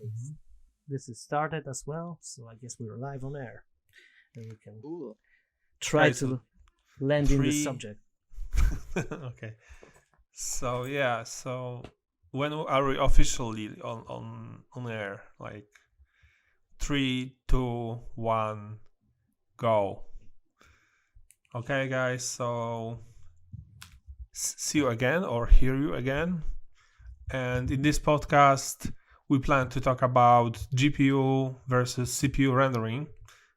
Okay, this is started as well, so I guess we're live on air, and we can try to land in the subject. Okay. So so when are we officially on air? Like 3, 2, 1, go. Okay, guys. So see you again or hear you again. And in this podcast, we plan to talk about GPU versus CPU rendering.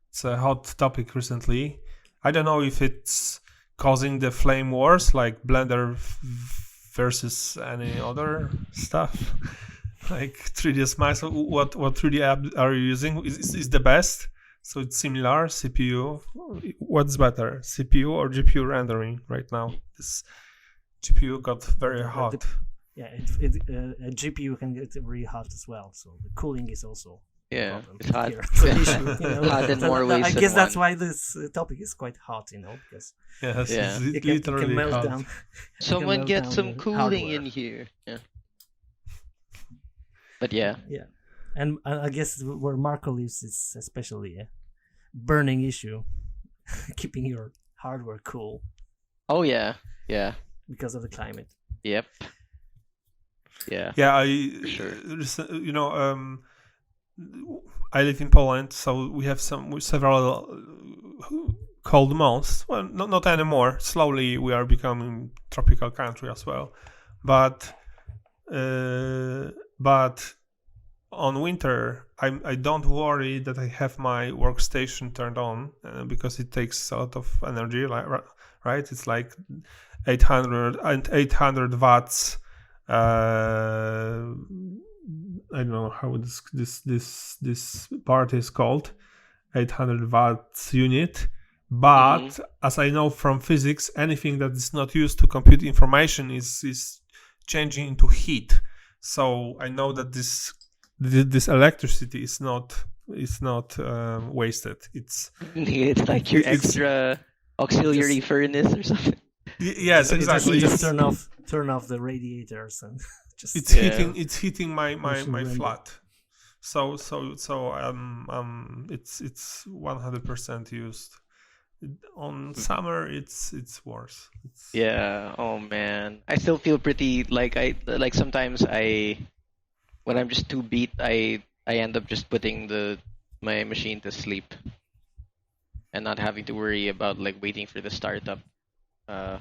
It's a hot topic recently. I don't know if it's causing the flame wars like Blender versus any other stuff like 3D Smiles. What 3D app are you using? Is the best? So it's similar CPU. What's better, CPU or GPU rendering right now? This GPU got very hot. A GPU can get really hot as well, so the cooling is also it's hot. It's an issue, Hot in more ways I than guess that's one. why this topic is quite hot, because it can melt hot. down. Someone get some cooling in here. Yeah. But yeah, and I guess where Marco lives is especially a burning issue, keeping your hardware cool. Oh yeah, because of the climate. Yep. Yeah. Sure. I live in Poland, so we have several cold months. Well, not anymore. Slowly, we are becoming tropical country as well, but on winter, I don't worry that I have my workstation turned on because it takes a lot of energy. Right? It's like 800 watts. I don't know how this part is called, 800 watts unit. But as I know from physics, anything that is not used to compute information is changing into heat. So I know that this electricity is not wasted. It's like your extra auxiliary furnace or something. Yes, exactly. Just turn off the radiators and just it's heating my flat. So it's 100% used. On summer it's worse. Oh man, I still feel pretty like sometimes when I'm just too beat, I end up just putting my machine to sleep and not having to worry about like waiting for the startup the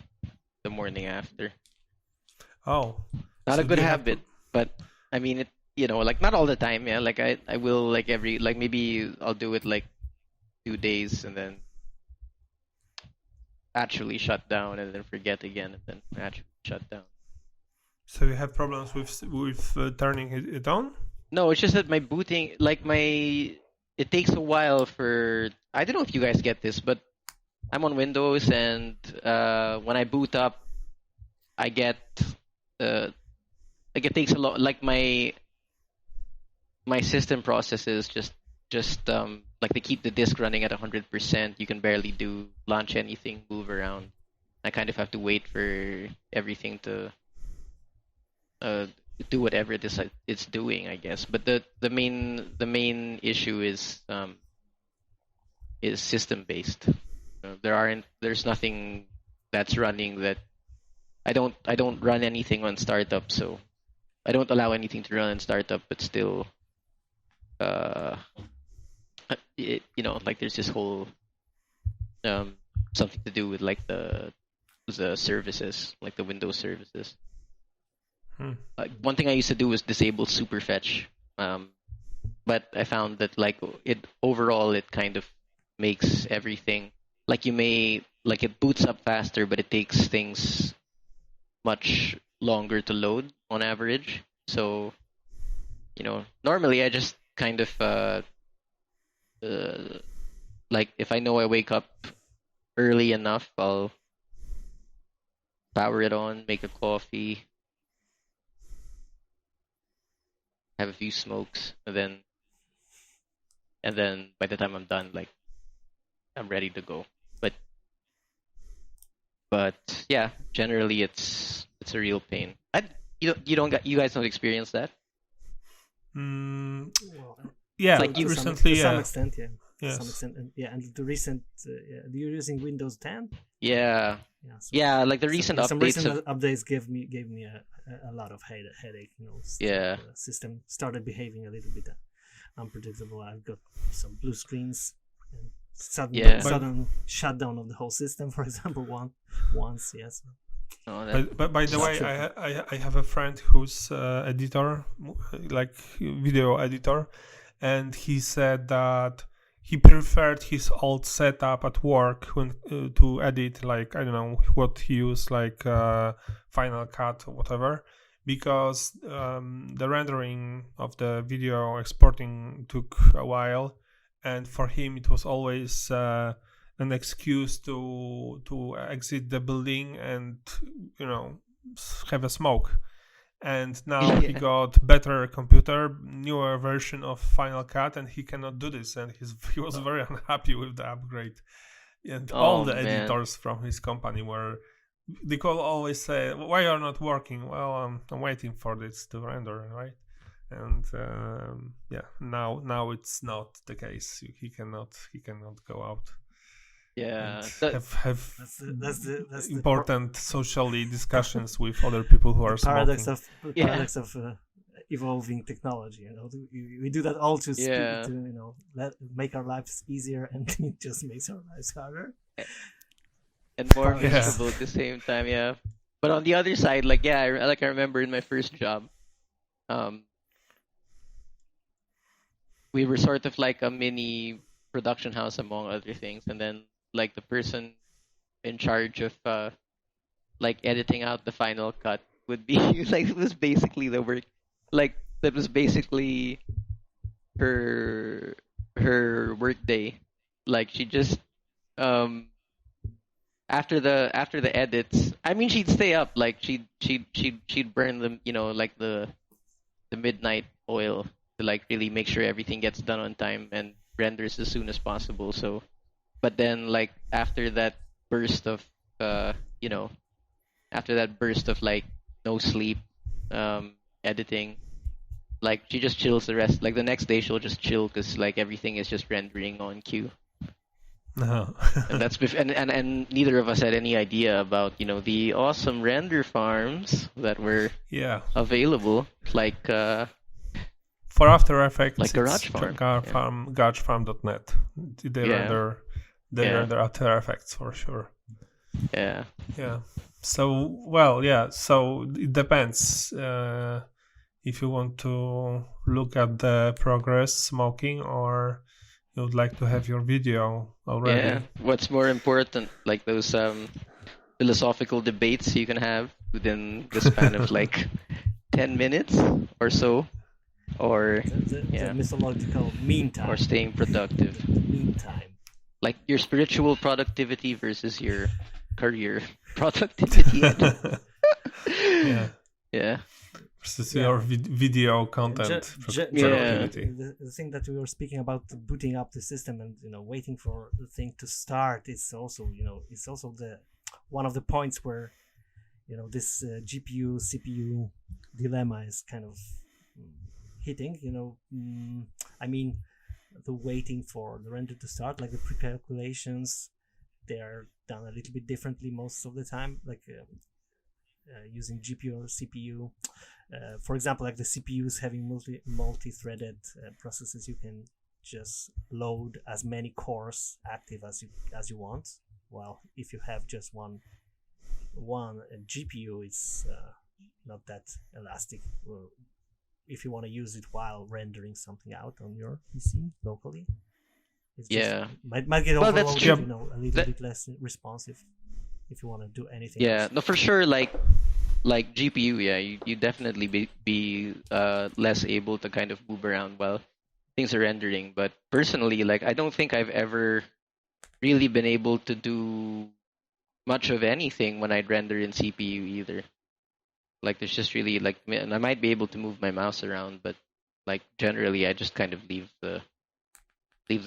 morning after. Oh, not a good habit, but I mean it. Like not all the time. Yeah, like I will like maybe I'll do it like 2 days and then actually shut down and then forget again and then actually shut down. So you have problems with turning it on? No, it's just that my booting, it takes a while for. I don't know if you guys get this, but I'm on Windows and when I boot up, I get it takes a lot. Like my system processes just like they keep the disk running at 100%. You can barely launch anything, move around. I kind of have to wait for everything to do whatever it's doing, I guess. But the main issue is system based. There's nothing that's running that I don't run anything on startup, so I don't allow anything to run on startup, but still like there's this whole something to do with like the services, like the Windows services. Like one thing I used to do was disable superfetch, but I found that like it kind of makes everything like it boots up faster, but it takes things much longer to load on average. So normally I just kind of like if I know I wake up early enough, I'll power it on, make a coffee, have a few smokes, and then by the time I'm done, like I'm ready to go. But yeah, generally it's a real pain. You guys don't experience that? Yeah, like you recently, to some extent, yeah. Yes. To some extent, and the recent, you're using Windows 10. Yeah. So Yeah, like the recent updates. Some recent updates gave me a lot of headache. Yeah. The system started behaving a little bit unpredictable. I've got some blue screens and sudden shutdown of the whole system, for example, once. Yes. But by the way, I have a friend who's editor, like video editor, and he said that he preferred his old setup at work when to edit, like I don't know what he used, like Final Cut or whatever, because the rendering of the video exporting took a while, and for him it was always an excuse to exit the building and have a smoke. And now he got better computer, newer version of Final Cut, and he cannot do this, and he was very unhappy with the upgrade. And all the editors from his company they could always say, why you're not working? Well, I'm waiting for this to render, right? And now it's not the case. He cannot go out. Yeah, that's important socially discussions with other people who are paradox smoking. Paradox of evolving technology. We do that all to make our lives easier, and it just makes our lives harder and more miserable at the same time. Yeah, but on the other side, I remember in my first job, we were sort of like a mini production house among other things, and then like the person in charge of editing out the final cut would be like, it was basically the work, like that was basically her work day. Like she just after the edits, I mean, she'd stay up, like she'd burn them, like the midnight oil to like really make sure everything gets done on time and renders as soon as possible. So but then like after that burst of like no sleep editing, like she just chills the rest, like the next day she'll just chill because like everything is just rendering on cue. No. And that's and neither of us had any idea about the awesome render farms that were available, like for After Effects, like GarageFarm.net. They render After Effects for sure. Yeah. So it depends if you want to look at the progress smoking, or you would like to have your video already. Yeah. What's more important, like those philosophical debates you can have within the span of like 10 minutes or so, or the mythological meantime, or staying productive. Meantime, like your spiritual productivity versus your career productivity. Yeah. Versus your video content productivity. The thing that we were speaking about, booting up the system and waiting for the thing to start, is also the one of the points where this GPU CPU dilemma is kind of hitting. I mean, the waiting for the render to start, like the pre-calculations, they are done a little bit differently most of the time, like using GPU or CPU. For example, like the CPUs having multi-threaded processes, you can just load as many cores active as you want. While if you have just one GPU, it's not that elastic. If you want to use it while rendering something out on your PC locally, it's might get overloaded. A little bit less responsive if you want to do anything. Yeah, no, for sure. Like GPU, you definitely be less able to kind of move around while things are rendering. But personally, like I don't think I've ever really been able to do much of anything when I'd render in CPU either. Like there's just really like, and I might be able to move my mouse around, but like generally I just kind of leave the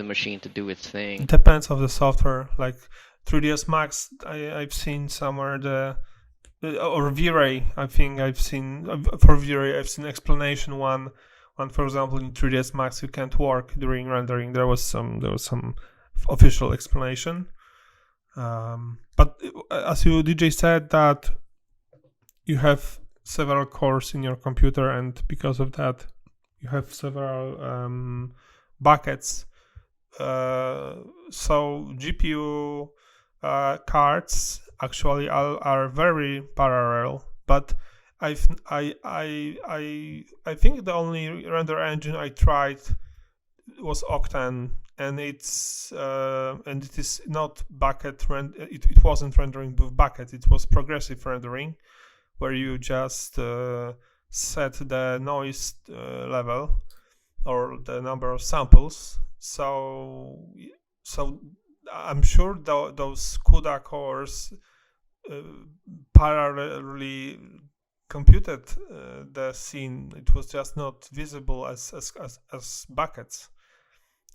machine to do its thing. It depends on the software. Like 3ds Max, I've seen somewhere or V-Ray. I think I've seen for V-Ray I've seen explanation one And for example, in 3ds Max, you can't work during rendering. There was some official explanation. But as you DJ said, that you have several cores in your computer, and because of that, you have several buckets. So GPU cards actually are very parallel, but I think the only render engine I tried was Octane, and it is not bucket it wasn't rendering with bucket. It was progressive rendering, where you just set the noise level or the number of samples. So I'm sure those CUDA cores parallelly computed the scene. It was just not visible as buckets.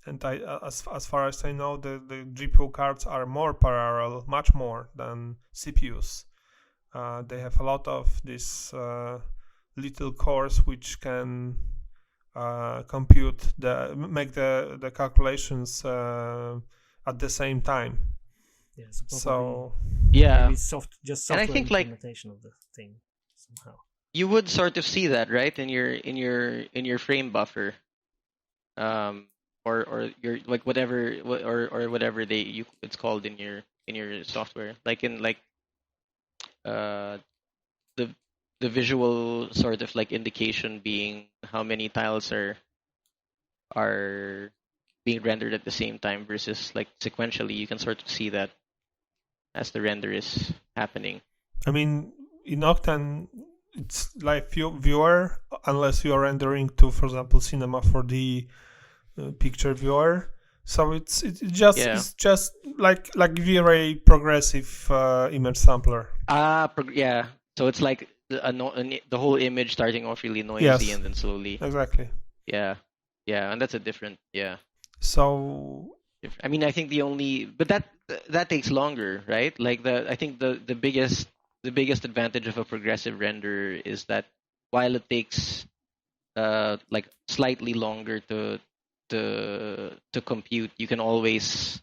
And as far as I know, the GPU cards are more parallel, much more than CPUs. They have a lot of these little cores which can make the calculations at the same time. Yeah, so yeah, maybe software and I think implementation of the thing somehow. You would sort of see that, right, in your frame buffer, or your like whatever or whatever it's called in your software, like in like the visual sort of like indication being how many tiles are being rendered at the same time versus like sequentially. You can sort of see that as the render is happening. I mean, in Octane, it's like viewer, unless you are rendering to, for example, Cinema 4D picture viewer. So it's just like V-Ray progressive image sampler. Yeah. So it's like the whole image starting off really noisy and then slowly. Exactly. Yeah, and that's a different. Yeah. So I mean, I think but that takes longer, right? Like I think the biggest advantage of a progressive render is that while it takes like slightly longer to compute, you can always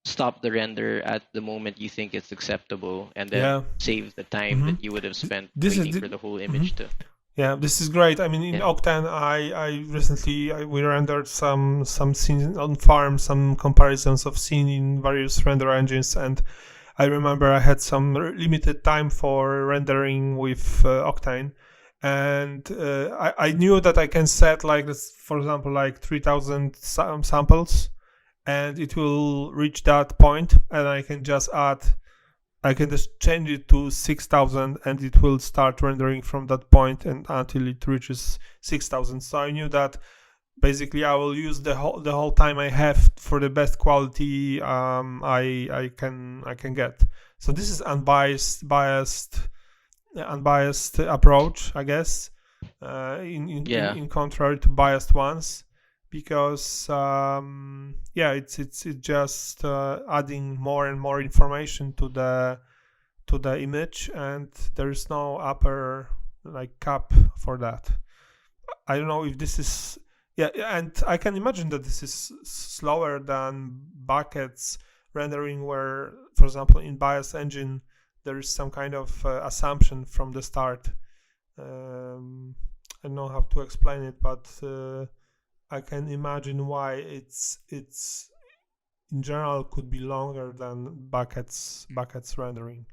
stop the render at the moment you think it's acceptable, and then save the time that you would have spent waiting for the whole image to. Yeah, this is great. I mean, in Octane, I recently we rendered some scenes on farm, some comparisons of scene in various render engines, and I remember I had some limited time for rendering with Octane, and I knew that I can set like this, for example, like 3,000 samples, and it will reach that point, and I can just change it to 6,000, and it will start rendering from that point and until it reaches 6,000. So I knew that basically I will use the whole time I have for the best quality I can get. So this is unbiased approach, I guess, in contrary to biased ones, because it's just adding more and more information to the image, and there is no upper like cap for that. I don't know if this is and I can imagine that this is slower than buckets rendering, where, for example, in bias engine there is some kind of assumption from the start. I don't know how to explain it, but I can imagine why it's in general could be longer than buckets rendering.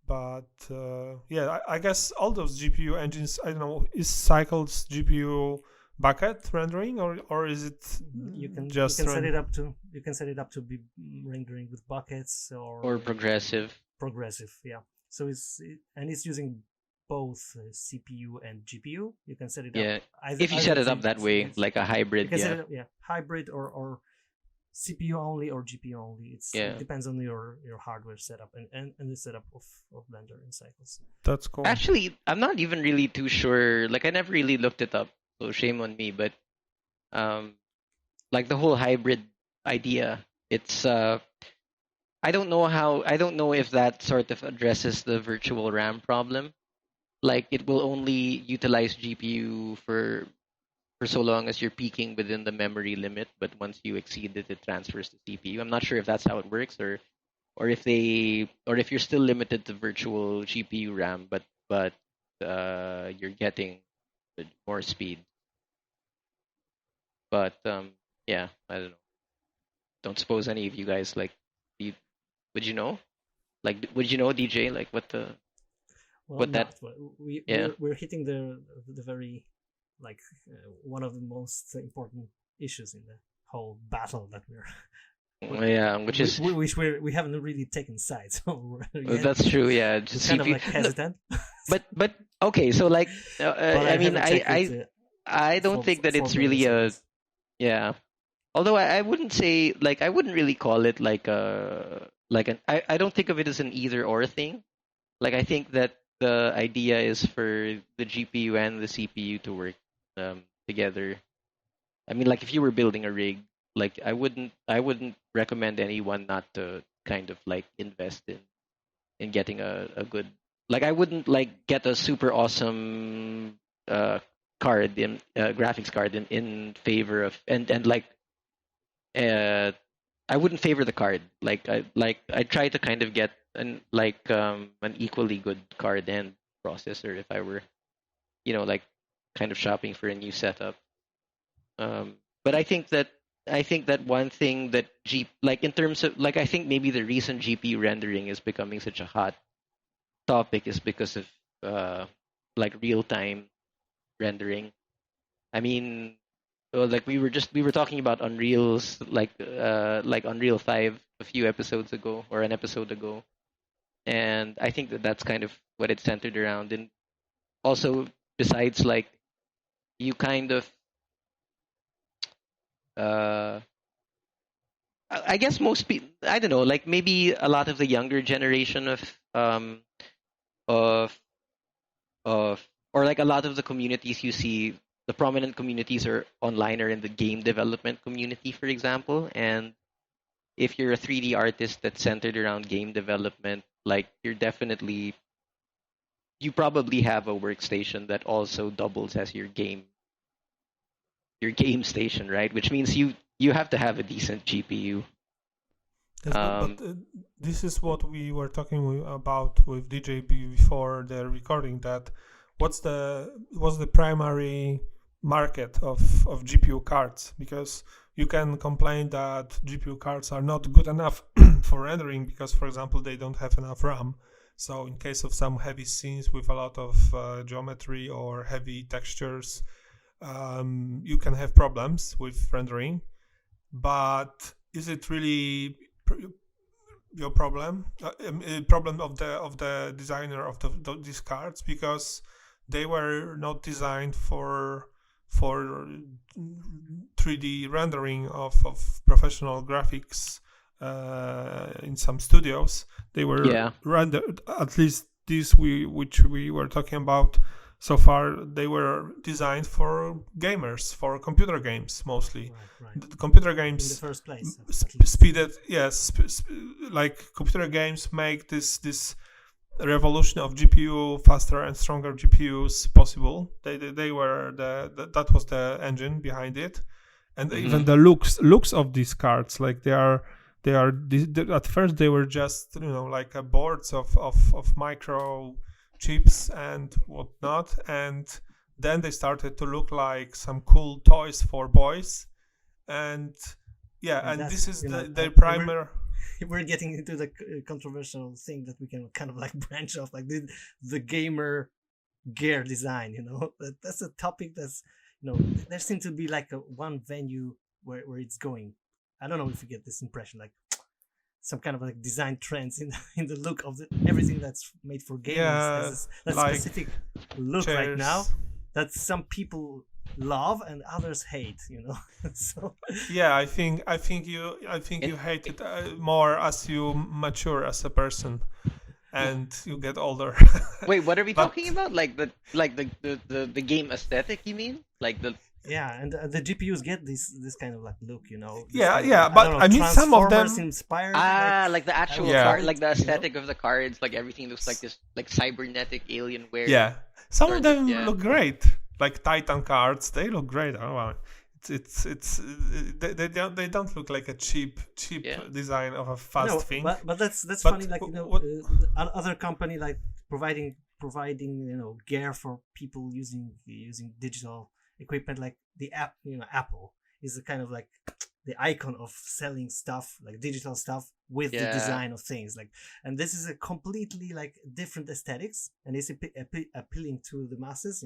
But I guess all those GPU engines, I don't know, is Cycles GPU bucket rendering, or is it you can set it up to be rendering with buckets or progressive. Yeah. So it's using both CPU and GPU. You can set it up. If you set it up that way, like a hybrid. You can set it up, hybrid or CPU only or GPU only. It depends on your hardware setup and the setup of Blender and Cycles. That's cool. Actually, I'm not even really too sure. Like, I never really looked it up, so shame on me. But like the whole hybrid idea, it's I don't know if that sort of addresses the virtual RAM problem. Like, it will only utilize GPU for for so long as you're peaking within the memory limit, but once you exceed it, it transfers to CPU. I'm not sure if that's how it works, or if you're still limited to virtual GPU RAM, but you're getting more speed. But yeah, I don't know. Don't suppose any of you guys like you would you know? Like would you know, DJ, like what Well, that not. We yeah. we're hitting the very like one of the most important issues in the whole battle that Yeah, which is we haven't really taken sides. So that's true. Yeah, we're just kind of CPU. like hesitant. But okay, so like But I mean, haven't checked it, I don't think that for it's really a milliseconds. yeah. Although I wouldn't say like I wouldn't really call it like a like an I don't think of it as an either or thing. Like I think that the idea is for the GPU and the CPU to work together. I mean, like if you were building a rig, like I wouldn't recommend anyone not to kind of like invest in getting a good, like I wouldn't like get a super awesome card in graphics card in favor of and like uh I wouldn't favor the card. I try to kind of get an equally good card and processor if I were, like kind of shopping for a new setup. But I think that one thing that like in terms of like I think maybe the reason GPU rendering is becoming such a hot topic is because of like real time rendering. I mean, well, like we were talking about Unreal's like Unreal 5 a few episodes ago or an episode ago, and I think that that's kind of what it's centered around. And also, besides like you kind of uh I guess most people, I don't know, like maybe a lot of the younger generation of of or like a lot of the communities you see, the prominent communities are online or in the game development community, for example. And if you're a 3D artist that's centered around game development, like you probably have a workstation that also doubles as your game station, right? Which means you have to have a decent GPU. Yes, but this is what we were talking about with DJB before the recording. That what's the primary market of GPU cards? Because you can complain that GPU cards are not good enough for rendering because, for example, they don't have enough RAM. So in case of some heavy scenes with a lot of geometry or heavy textures, you can have problems with rendering. But is it really your problem of the designer of these cards, because they were not designed for 3D rendering of professional graphics in some studios. They were rendered, at least these which we were talking about so far, they were designed for gamers, for computer games mostly. Right. The computer games in the first place, speeded, yes, like computer games make this revolution of GPU, faster and stronger GPUs possible. They were that was the engine behind it, and even the looks of these cards, like they are at first they were just like boards of micro chips and whatnot, and then they started to look like some cool toys for boys. And this is the primer. We're getting into the controversial thing that we can kind of like branch off, like the gamer gear design. That's a topic that's there seems to be like one venue where it's going. I don't know if you get this impression, like some kind of like design trends in the look of everything that's made for gamers. Yeah, that like specific look chairs. Right now that some people love and others hate. So yeah, I think you hate it more as you mature as a person and you get older. Wait, what are we talking about? Like the game aesthetic, you mean? Like the Yeah, and the GPUs get this kind of like look, but I mean some of them inspired. Like the actual card, like the aesthetic of the cards, like everything looks like this, like cybernetic Alienware. Yeah, some of them look great. like Titan cards, they look great. Oh wow. They don't look like a cheap design of a fast thing. But that's funny. Like other company like providing gear for people using digital equipment, like the app. Apple is a kind of like the icon of selling stuff, like digital stuff with the design of things. Like, and this is a completely like different aesthetics, and it's appealing to the masses.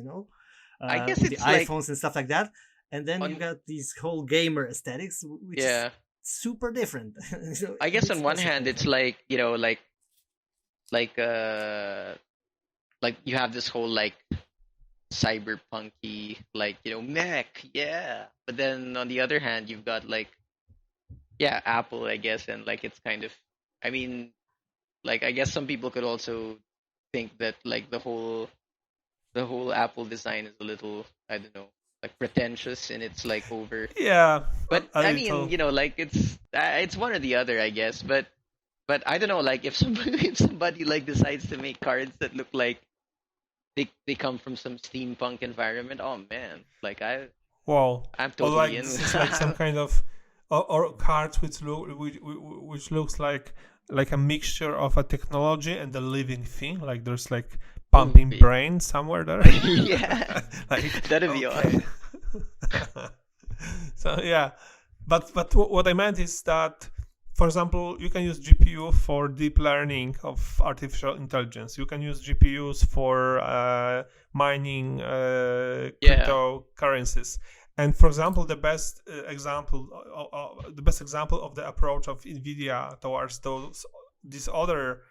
I guess with it's the like iPhones and stuff like that. And then you got these whole gamer aesthetics, which is super different. I guess on one hand, it's like like you have this whole like cyberpunky like mech, but then on the other hand, you've got like Apple, I guess, and like it's kind of, I mean, like I guess some people could also think that like the whole Apple design is a little, I don't know, like pretentious and it's like over. But I mean, like it's one or the other, I guess. But I don't know, like if somebody like decides to make cards that look like they come from some steampunk environment, oh man, like I'm totally like in. This is like some kind of or cards which looks like a mixture of a technology and a living thing. Like there's like pumping brain somewhere there. Like that'd be awesome. So but what I meant is that, for example, you can use GPU for deep learning of artificial intelligence. You can use GPUs for mining cryptocurrencies. And for example, the best example of the approach of NVIDIA towards these other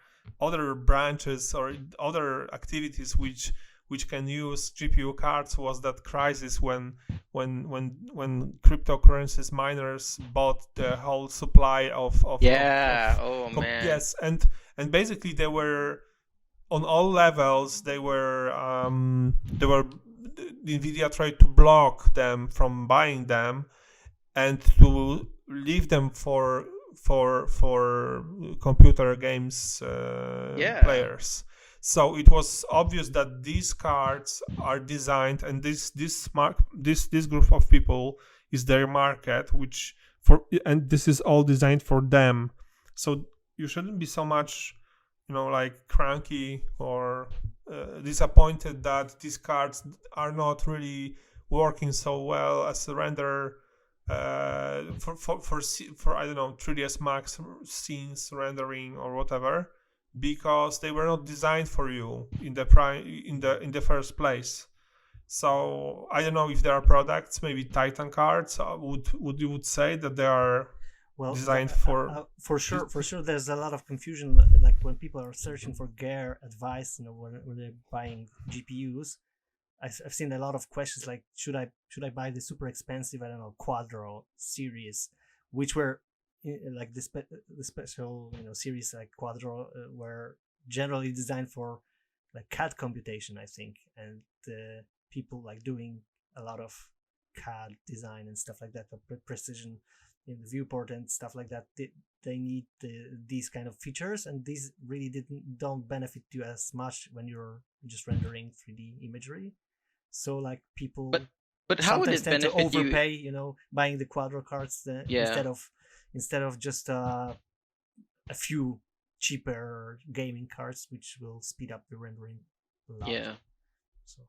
branches or other activities which can use GPU cards was that crisis when cryptocurrencies miners bought the whole supply of man. Yes, and basically they were on all levels. They were NVIDIA tried to block them from buying them and to leave them for computer games players. So it was obvious that these cards are designed, and this group of people is their market, and this is all designed for them. So you shouldn't be so much, like cranky or disappointed that these cards are not really working so well as a render for I don't know 3ds Max scenes rendering or whatever, because they were not designed for you in the first place. So I don't know if there are products, maybe Titan cards would you say that they are designed for sure. There's a lot of confusion, like when people are searching for gear advice, when they're buying GPUs. I've seen a lot of questions like, should I buy the super expensive, I don't know, Quadro series, which were like the special series like Quadro were generally designed for like CAD computation, I think, and people like doing a lot of CAD design and stuff like that, precision in the viewport and stuff like that. They need these kind of features, and these really don't benefit you as much when you're just rendering 3D imagery. So like people but how would it tend to benefit overpay, you? Buying the Quadro cards instead of just a few cheaper gaming cards, which will speed up the rendering a lot. So,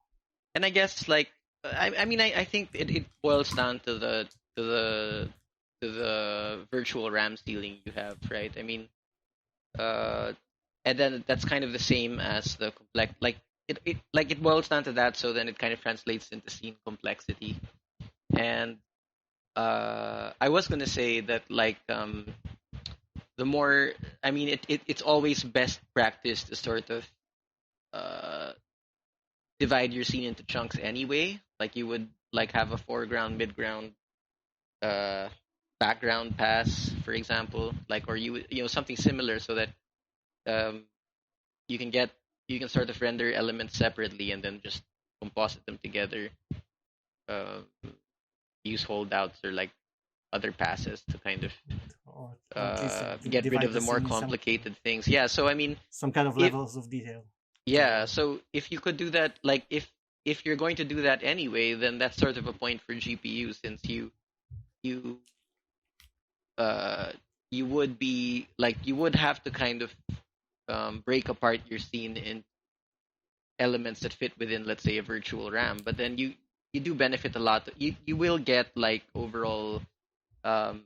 and I guess like I mean I think it boils down to the virtual RAM ceiling you have, right? I mean, and then that's kind of the same as the it boils down to that. So then it kind of translates into scene complexity. And I was gonna say that like the more, I mean, it's always best practice to sort of divide your scene into chunks anyway. Like you would like have a foreground, midground, background pass, for example, like, or something similar, so that you can sort of render elements separately and then just composite them together. Use holdouts or like other passes to kind of get rid of the more complicated things. Yeah, so I mean, some kind of levels of detail. Yeah, so if you could do that, like if if you're going to do that anyway, then that's sort of a point for GPU, since you uh you would be like, you would have to kind of break apart your scene in elements that fit within, let's say, a virtual RAM. But then you do benefit a lot. You will get like overall um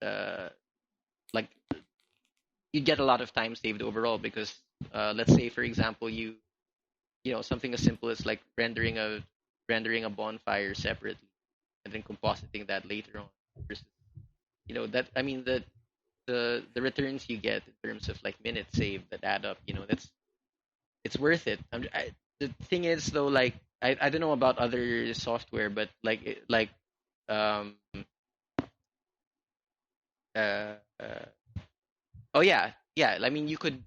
uh like you get a lot of time saved overall, because let's say, for example, you know, something as simple as like rendering a bonfire separately and then compositing that later on, versus, you know, that, I mean, the returns you get in terms of like minutes saved that add up, you know, it's worth it. The thing is though, like, I don't know about other software, but like um uh, uh oh yeah, I mean, you could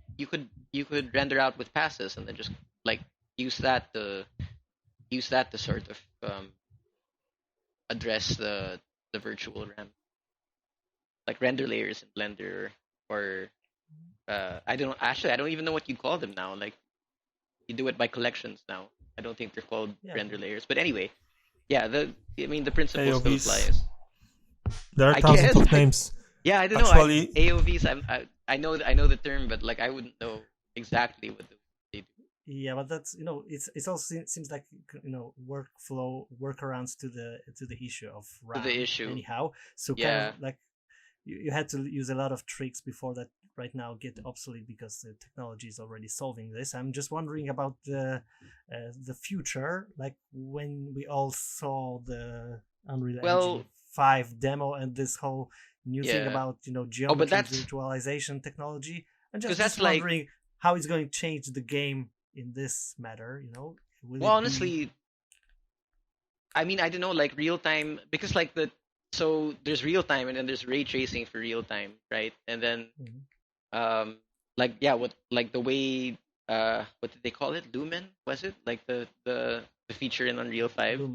render out with passes and then just like use that to sort of address the virtual RAM, like render layers in Blender, or I don't even know what you call them now. Like, you do it by collections now. I don't think they're called Yeah. render layers, but anyway, yeah. I mean, the principle still AOVs. applies. There are I thousands guess. of names. Yeah, I don't know. Actually, AOVs. I know the term, but like I wouldn't know exactly what they do. Yeah, but that's, it's also seems like, workarounds to the issue of To the RAM issue. anyhow. So kind Yeah. of like you had to use a lot of tricks before that right now get obsolete, because the technology is already solving this. I'm just wondering about the future, like when we all saw the Unreal Engine Well, 5 demo and this whole new thing yeah. about Oh, but geometry that's virtualization technology. I'm because just that's like, wondering how it's going to change the game in this matter. Will well, it be? honestly, I mean, I don't know, like real time, because like so there's real time and then there's ray tracing for real time, right? And then Mhm. um like, yeah, what, like the way, what did they call it? Lumen, was it? Like the feature in Unreal 5. Yeah,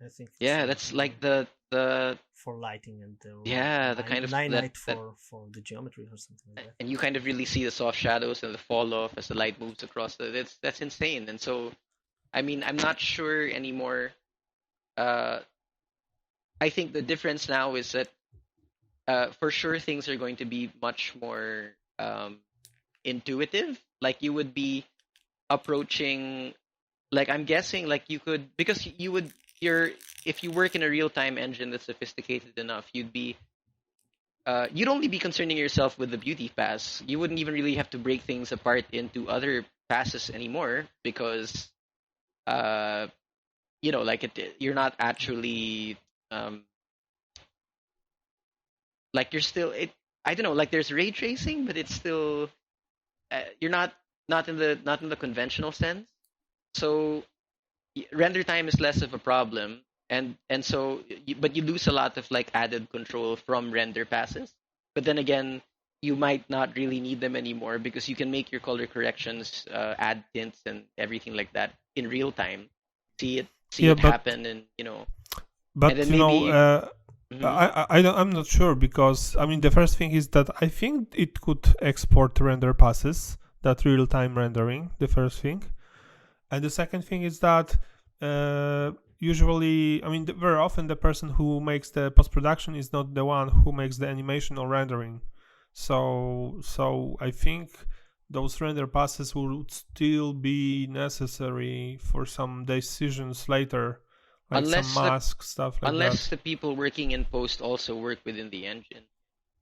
I think it's Yeah, that's like the for lighting, and yeah, the kind of that night that for the geometry or something like that. and you kind of really see the soft shadows and the fall off as the light moves across that's insane. And so, I mean, I'm not sure anymore. uh I think the difference now is that for sure things are going to be much more intuitive. Like, you would be approaching, like, I'm guessing, like, you could, because you would, you're if you work in a real time engine that's sophisticated enough, you'd only be concerning yourself with the beauty pass. You wouldn't even really have to break things apart into other passes anymore, because uh like, you're not actually um like, you're still it I don't know, like, there's ray tracing, but it's still, you're not in the conventional sense. So render time is less of a problem, and so, but you lose a lot of like added control from render passes. But then again, you might not really need them anymore, because you can make your color corrections, add tints and everything like that in real time, see yeah, it happen, and and but then maybe. Mhm. I'm not sure, because I mean the first thing is that I think it could export render passes, that real time rendering. The first thing, and the second thing is that usually, I mean, very often the person who makes the post production is not the one who makes the animation or rendering. So I think those render passes would still be necessary for some decisions later, like some unless the mask stuff like unless that. the people working in post also work within the engine,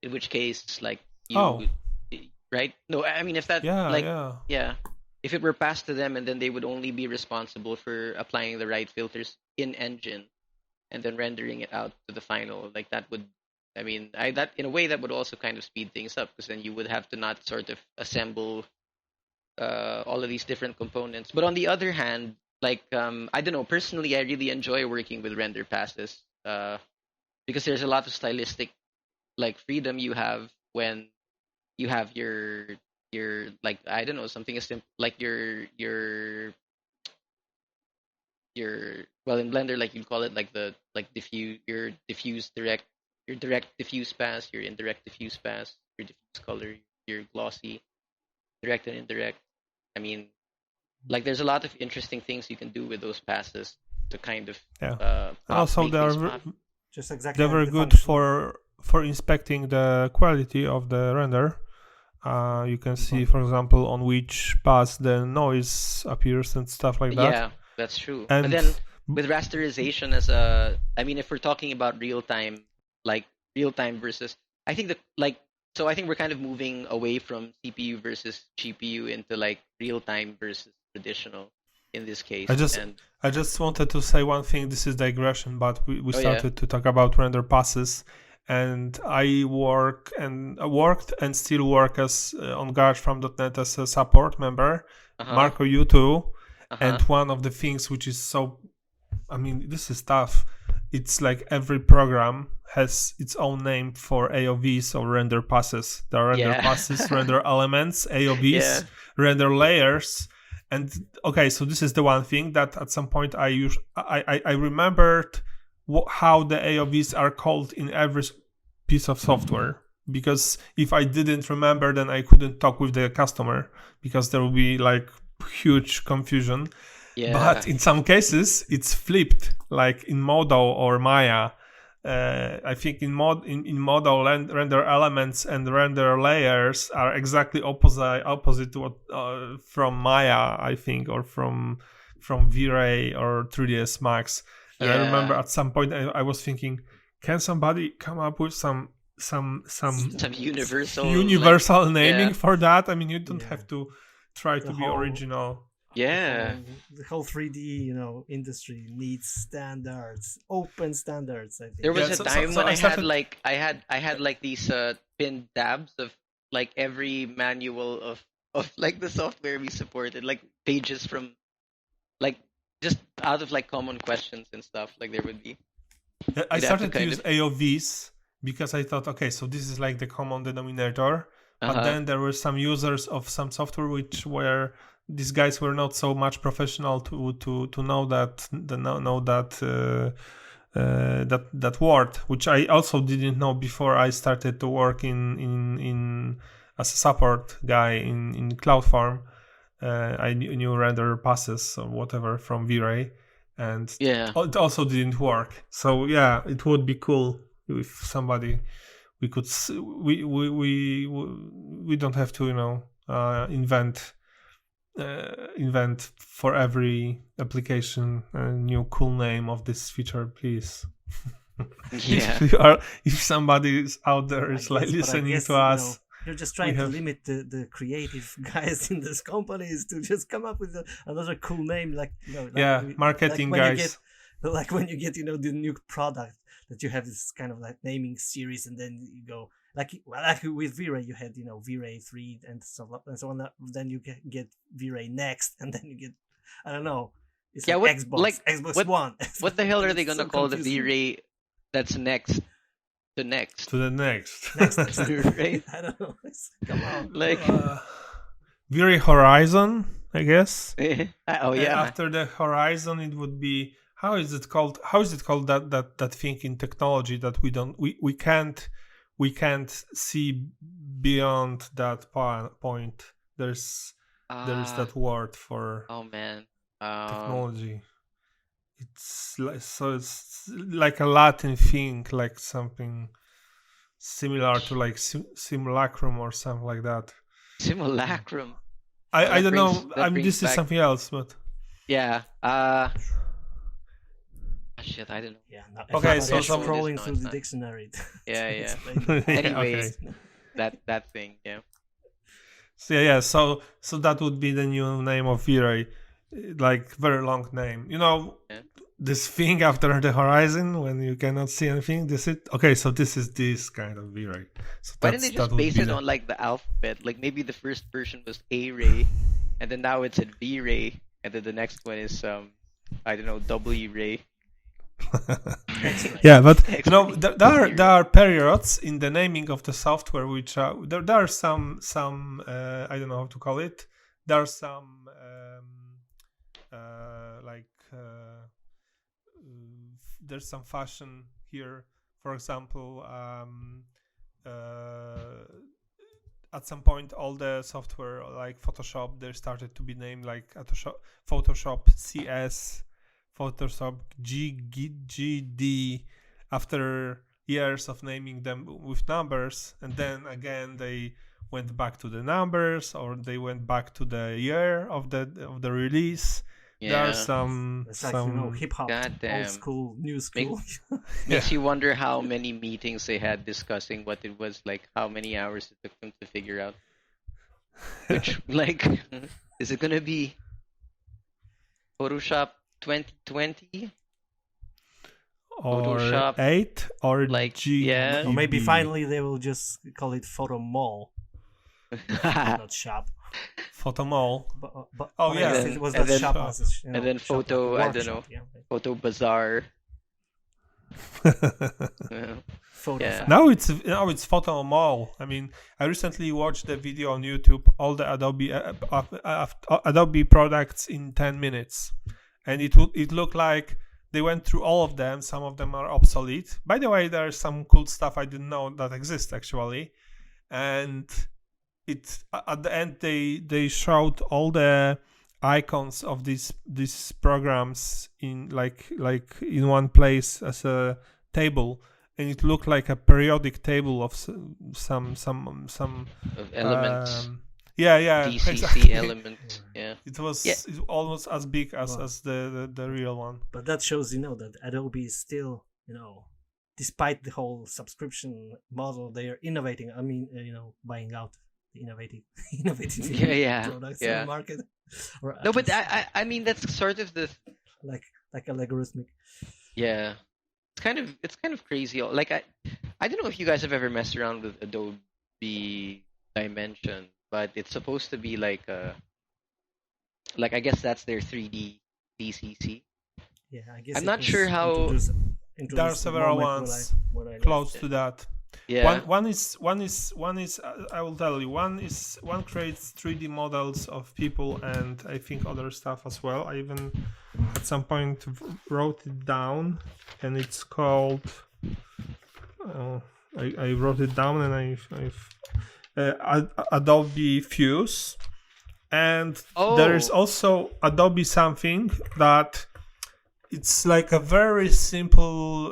in which case, like, Oh, you right? No, I mean, if that, yeah, like, yeah. yeah, if it were passed to them, and then they would only be responsible for applying the right filters in engine and then rendering it out to the final, like, that would, I mean, that in a way that would also kind of speed things up, because then you would have to not sort of assemble all of these different components. But on the other hand, like, I don't know, personally, I really enjoy working with render passes, because there's a lot of stylistic like freedom you have when you have your like, I don't know, something as simple like your well, in Blender, like, you call it like the like diffuse your diffuse direct your direct diffuse pass, your indirect diffuse pass, your diffuse color, your glossy direct and indirect. I mean, Like there's a lot of interesting things you can do with those passes to kind of Yeah. And also make things pop. Just exactly they're very the good function. for inspecting the quality of the render. You can see, Debugging. for example, on which pass the noise appears and stuff like that. Yeah, that's true. But And then with rasterization I mean, if we're talking about real time, like real time versus, I think so I think we're kind of moving away from CPU versus GPU into like real time versus traditional in this I case. just And I just wanted to say one thing. This is digression, but we oh yeah, started to talk about render passes, and I worked and still work as on GarageFrom.net as a support member. uh-huh, Marco, you too. And uh-huh, one of the things which is so, I mean, this is tough. It's like every program has its own name for AOVs or render passes. There are render passes, yeah. render elements, Yeah, AOVs, render layers. And okay, so this is the one thing that at some point I remembered how the AOVs are called in every piece of software. Because if I didn't remember, then I couldn't talk with the customer because there would be like huge confusion. yeah, But in some cases, it's flipped, like in Modo or Maya. I think in Modo, render elements and render layers are exactly opposite to what from Maya, I think, or from V-Ray or 3ds Max. And I remember yeah. at some point I was thinking, can somebody come up with some Some universal, like, universal naming yeah, for that? I mean, you don't Yeah, have to try the to be whole original. yeah. the whole 3D industry needs standards, open standards. I There think. was Yeah, a so time so when I I had started. like I had like these pinned tabs of like every manual of like the software we supported, like pages from like just out of like common questions and stuff. Like there would be I you'd have to started to kind use of AOVs because I thought, okay, so this is like the common denominator. But uh-huh. then there were some users of some software which were these guys were not so much professional to know that that word, which I also didn't know before I started to work in as a support guy in Cloud Farm. I knew render passes or whatever from V-Ray, and Yeah. it also didn't work. So yeah, it would be cool if somebody we could we don't have to invent for every application a new cool name of this feature, please. Yeah. If somebody is out there I is like guess, but I listening to guess us, you're just we trying to have limit the creative guys in this companies to just come up with another cool name, like yeah, like marketing when you get guys. like when you get the new product that you have this kind of like naming series, and then you go like with V-Ray you had V-Ray 3 and so on. Then you get V-Ray Next, and then you get, I don't know, it's Yeah, like what Xbox what One. what the hell And are they it's gonna so call the confusing. V-Ray that's next to next? To the next. Next exactly. Right? I don't know. Come on. Like uh, Very Horizon, I guess. oh yeah. After the Horizon, it would be how is it called? How is it called that thing in technology that we can't see beyond that point. There's Uh that word for oh man. technology. It's like, so it's like a Latin thing, like something similar to like simulacrum or something like that. Simulacrum. I don't know. I That mean, brings this is back, something else, but yeah. Shit, I don't know. Yeah, now It's not okay. everybody So is threshold, some is scrolling no, through it's the not. dictionary Yeah, to yeah. explain the yeah, Anyways, okay. names. that thing, yeah. So yeah. So that would be the new name of V-Ray, like very long name. Yeah. This thing after the horizon when you cannot see anything. This is okay. So this is this kind of V-Ray. So Why didn't they that just would base be it the on like the alphabet? Like maybe the first version was A Ray, and then now it's at V Ray, and then the next one is I don't know, W Ray. X-ray. yeah. But X-ray. there are periods in the naming of the software which are there are some I don't know how to call it. There are some like there's some fashion here. For example, uh, at some point all the software like Photoshop, they started to be named like Photoshop CS, Photoshop GD, after years of naming them with numbers, and then again they went back to the numbers, or they went back to the year of the release. There are Yeah. It's like hip hop, old Goddamn. school, new school. Makes you wonder how many meetings they had discussing what it was, like how many hours it took them to figure out. Which, like, is it gonna be Photoshop 2020? Or Photoshop 8 or like, G. yeah. Or maybe finally they will just call it Photo Mall, not shop. Photo Mall. But Oh, I yeah. guess it was And not then- shop as a, and then shop photo, like a I don't know. workshop, yeah. Photo Bazaar. Yeah. Photo Yeah. Factory. Now it's Photo Mall. I mean, I recently watched the video on YouTube, all the Adobe products in 10 minutes, and it looked like they went through all of them. Some of them are obsolete. By the way, there's some cool stuff I didn't know that exists actually, and at the end they showed all the icons of these programs in like in one place as a table, and it looked like a periodic table of some Of elements. yeah DCC exactly. element. Yeah. It was Yeah. almost as big as Wow. as the real one. But that shows, that Adobe is still, despite the whole subscription model, they are innovating. I mean, buying out the innovative Yeah. products on Yeah. the market. Or No, at but least I mean that's sort of the like a logarithmic. yeah. It's kind of crazy. Like I don't know if you guys have ever messed around with Adobe Dimension, but it's supposed to be like I guess that's their 3D DCC. Yeah, I guess I'm it not was sure how- introduced There are the several moment ones when I left. close to that. Yeah. One is I will tell you, one creates 3D models of people and I think other stuff as well. I even at some point wrote it down, and it's called I wrote it down, and Adobe Fuse, and there is Oh. also Adobe something that it's like a very simple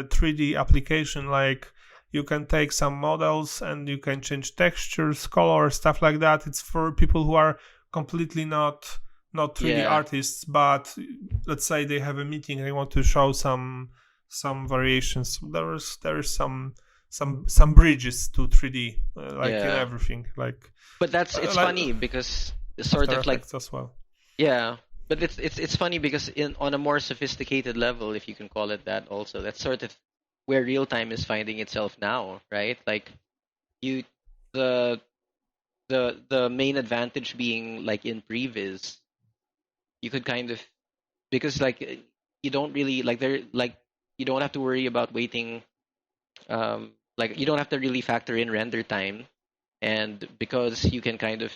3D application. Like you can take some models and you can change textures, color, stuff like that. It's for people who are completely not 3D Yeah. artists, but let's say they have a meeting, they want to show some variations. There is some bridges to 3D, like in Yeah. everything, like But it's like- funny because sort After of like Effects as well. yeah. But it's funny because on a more sophisticated level, if you can call it that, also that's sort of where real time is finding itself now, right? Like you the main advantage being like in previs, you could kind of because like you don't really like there like you don't have to worry about waiting like you don't have to really factor in render time, and because you can kind of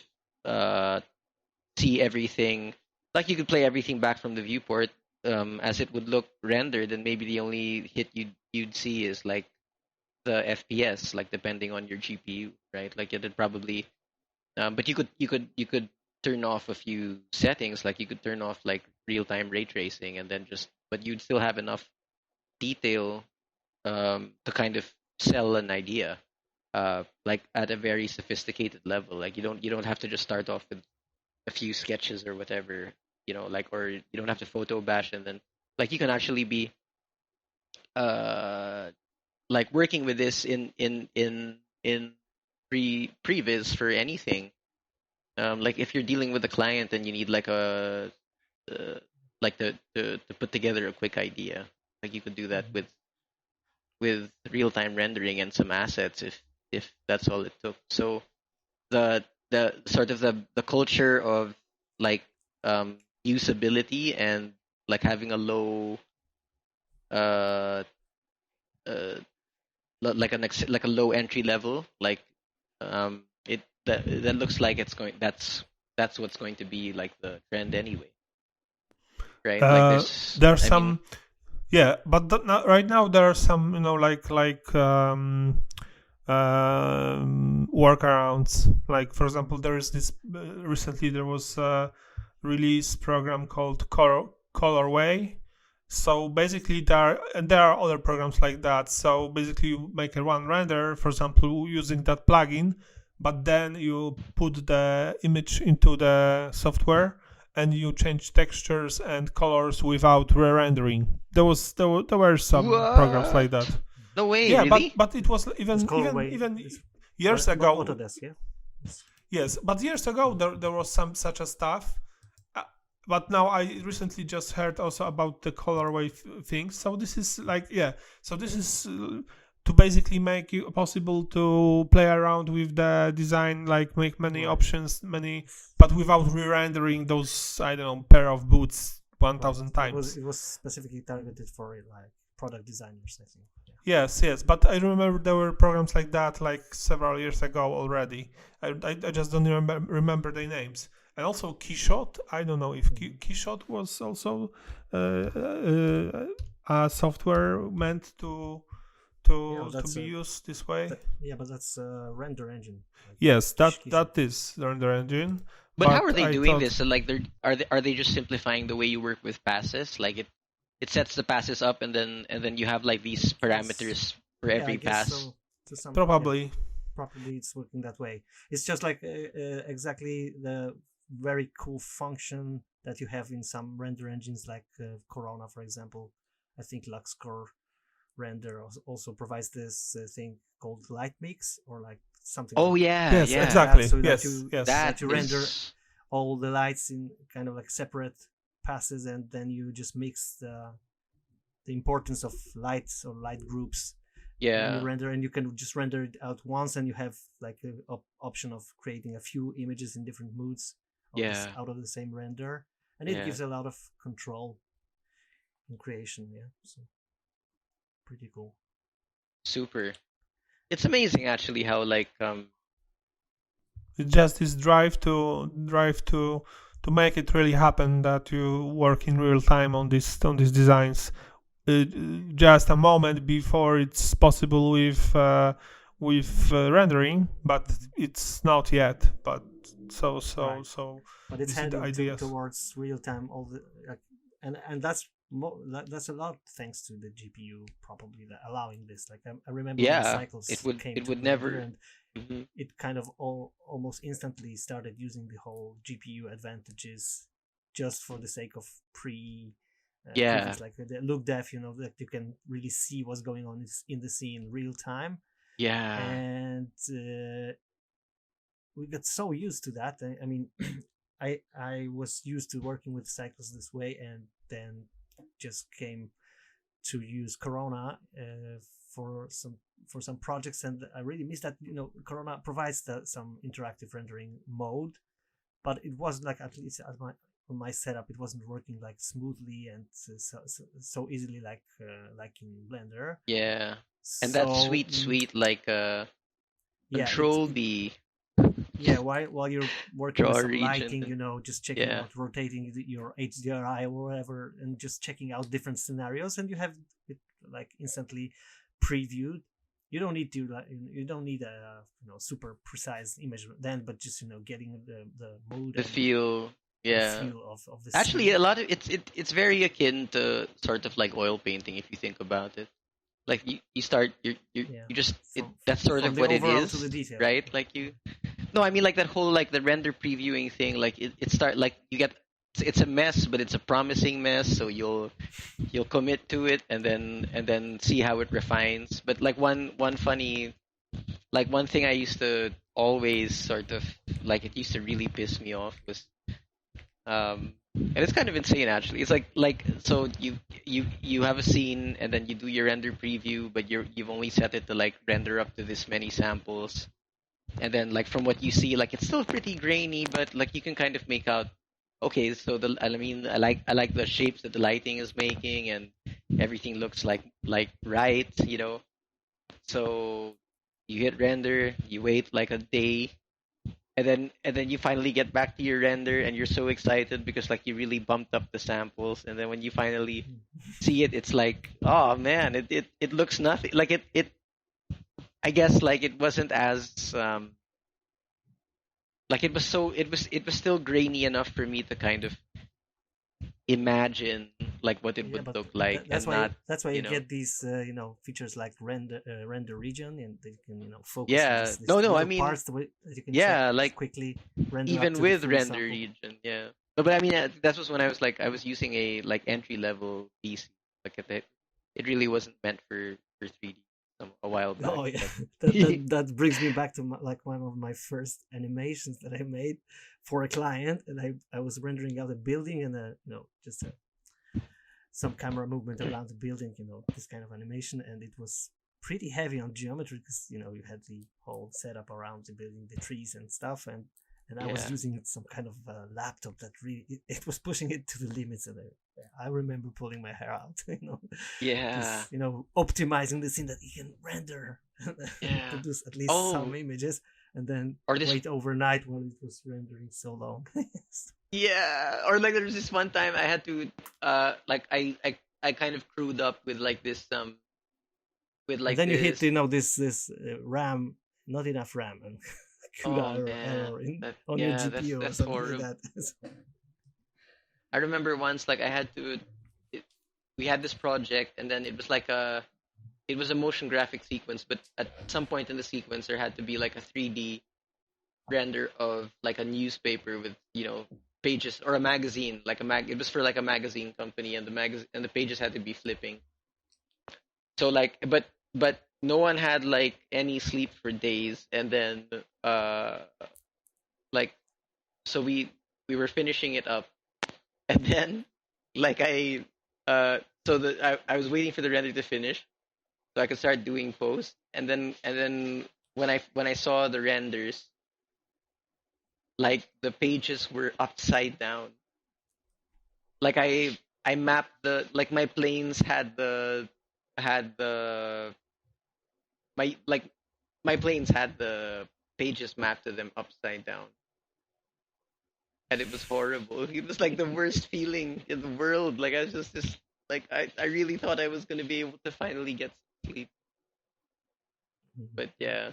see everything, like you could play everything back from the viewport as it would look rendered, and maybe the only hit you'd see is like the FPS, like depending on your GPU, right? Like it'd probably but you could turn off a few settings, like you could turn off like real time ray tracing, and then just but you'd still have enough detail to kind of sell an idea like at a very sophisticated level. Like you don't have to just start off with a few sketches or whatever, like, or you don't have to photo bash, and then like you can actually be like working with this in previs for anything. Like if you're dealing with a client and you need like a like to put together a quick idea, like you could do that with real time rendering and some assets if that's all it took. So the sort of the culture of like usability and like having a low uh like a low entry level, like it that looks like it's going that's what's going to be like the trend anyway, right? Like There's I some mean, yeah, but right now there are some workarounds. Like for example, there is this recently there was a release program called Colorway. So basically, there are other programs like that. So basically, you make a one render, for example, using that plugin, but then you put the image into the software and you change textures and colors without re-rendering. There were some programs like that. What? No way, Yeah, really? but it was It's Colorway. even It's years ago. Autodesk, yeah. Yes, but years ago there was some such a stuff. But now I recently just heard also about the colorway thing. So this is like So this is to basically make it possible to play around with the design, like make many options, but without re-rendering those I don't know pair of boots 1,000 times. It was specifically targeted for like product designers, I think. Yes, but I remember there were programs like that like several years ago already. I just don't remember their names. And also Keyshot. I don't know if Keyshot was also a software meant to be used this way. But that's a render engine. Like yes, that is the render engine. But how are they doing this? So like, are they just simplifying the way you work with passes? Like it sets the passes up, and then you have like these parameters for every pass. So, probably it's working that way. It's just like exactly the very cool function that you have in some render engines like Corona, for example. I think LuxCore Render also provides this thing called light mix or like something. Oh yeah, yes, yeah. exactly. So yes, that you render all the lights in kind of like separate passes, and then you just mix the importance of lights or light groups. Yeah. You render, and you can just render it out once, and you have like the option of creating a few images in different moods out of the same render, and it gives a lot of control in creation. Yeah, so pretty cool. Super. It's amazing actually how like it's just this drive to make it really happen, that you work in real time on these designs. Just a moment before it's possible with rendering, but it's not yet. But but it's heading towards real time. All the and that's a lot thanks to the GPU probably allowing this. Like I remember when Cycles it would never. And it kind of almost instantly started using the whole GPU advantages just for the sake of like the look depth, that you can really see what's going on in the scene real time. And we got so used to that. I mean, I was used to working with Cycles this way, and then just came to use Corona for some projects, and I really miss that. Corona provides some interactive rendering mode, but it wasn't like, at least on my setup, it wasn't working like smoothly and so easily like in Blender. Yeah, and that sweet like control B. Yeah, while you're working with some lighting, just checking out, rotating your HDRI or whatever, and just checking out different scenarios, and you have it like instantly previewed. You don't need a super precise image then, but just getting the mood, the feel. Yeah. The feel of the actually scene. A lot of it's very akin to sort of like oil painting if you think about it. Like you start you just that's sort of what it is, right? Like no, I mean like that whole like the render previewing thing. Like it start like you get it's a mess, but it's a promising mess. So you'll commit to it and then see how it refines. But like one funny, like one thing I used to always sort of like, it used to really piss me off was and it's kind of insane actually. It's like so you have a scene and then you do your render preview, but you've only set it to like render up to this many samples, and then like from what you see, like it's still pretty grainy, but like you can kind of make out, okay, so I like the shapes that the lighting is making, and everything looks like right, So you hit render, you wait like a day, and then you finally get back to your render, and you're so excited because like you really bumped up the samples, and then when you finally see it, it's like, oh man, it looks nothing. Like I guess like it wasn't as like it was still grainy enough for me to kind of imagine like what it Yeah, would but look like that's and why not, you you know. get these features like render region, and they can focus on Yeah. just these No, I little mean, parts that you can check yeah, like quickly, render up even to the with full render sample. region, yeah. No, but I mean, that was when I was like, I was using a like entry level PC. Like it really wasn't meant for 3D a while back. Oh yeah, But that brings me back to like one of my first animations that I made for a client, and I was rendering out a building and just some camera movement around the building, this kind of animation, and it was pretty heavy on geometry because you had the whole setup around the building, the trees and stuff, and I was yeah, using some kind of laptop that really it was pushing it to the limits, and I remember pulling my hair out, yeah, just optimizing the scene that you can render, yeah. produce at least some Oh, images, and then or this, wait overnight while it was rendering so long. yeah, or like there was this one time I had to, like I kind of crewed up with like this, with And like then you hit this. this RAM, not enough RAM, and CUDA Oh man, error that, on your yeah, GPU or that's something like horrible. that. I remember once like I had to, it, we had this project and then it was like it was a motion graphic sequence, but at some point in the sequence there had to be like a 3D render of like a newspaper with, pages, or a magazine, like it was for like a magazine company, and the pages had to be flipping. So like, but no one had like any sleep for days, and then uh like, so we were finishing it up, and then like I was waiting for the render to finish so I could start doing post, and then when I saw the renders, like the pages were upside down. Like I mapped the, like my planes had the my like my planes had the pages mapped to them upside down, and it was horrible. It was like the worst feeling in the world. Like I was just like I really thought I was gonna be able to finally get sleep. But yeah,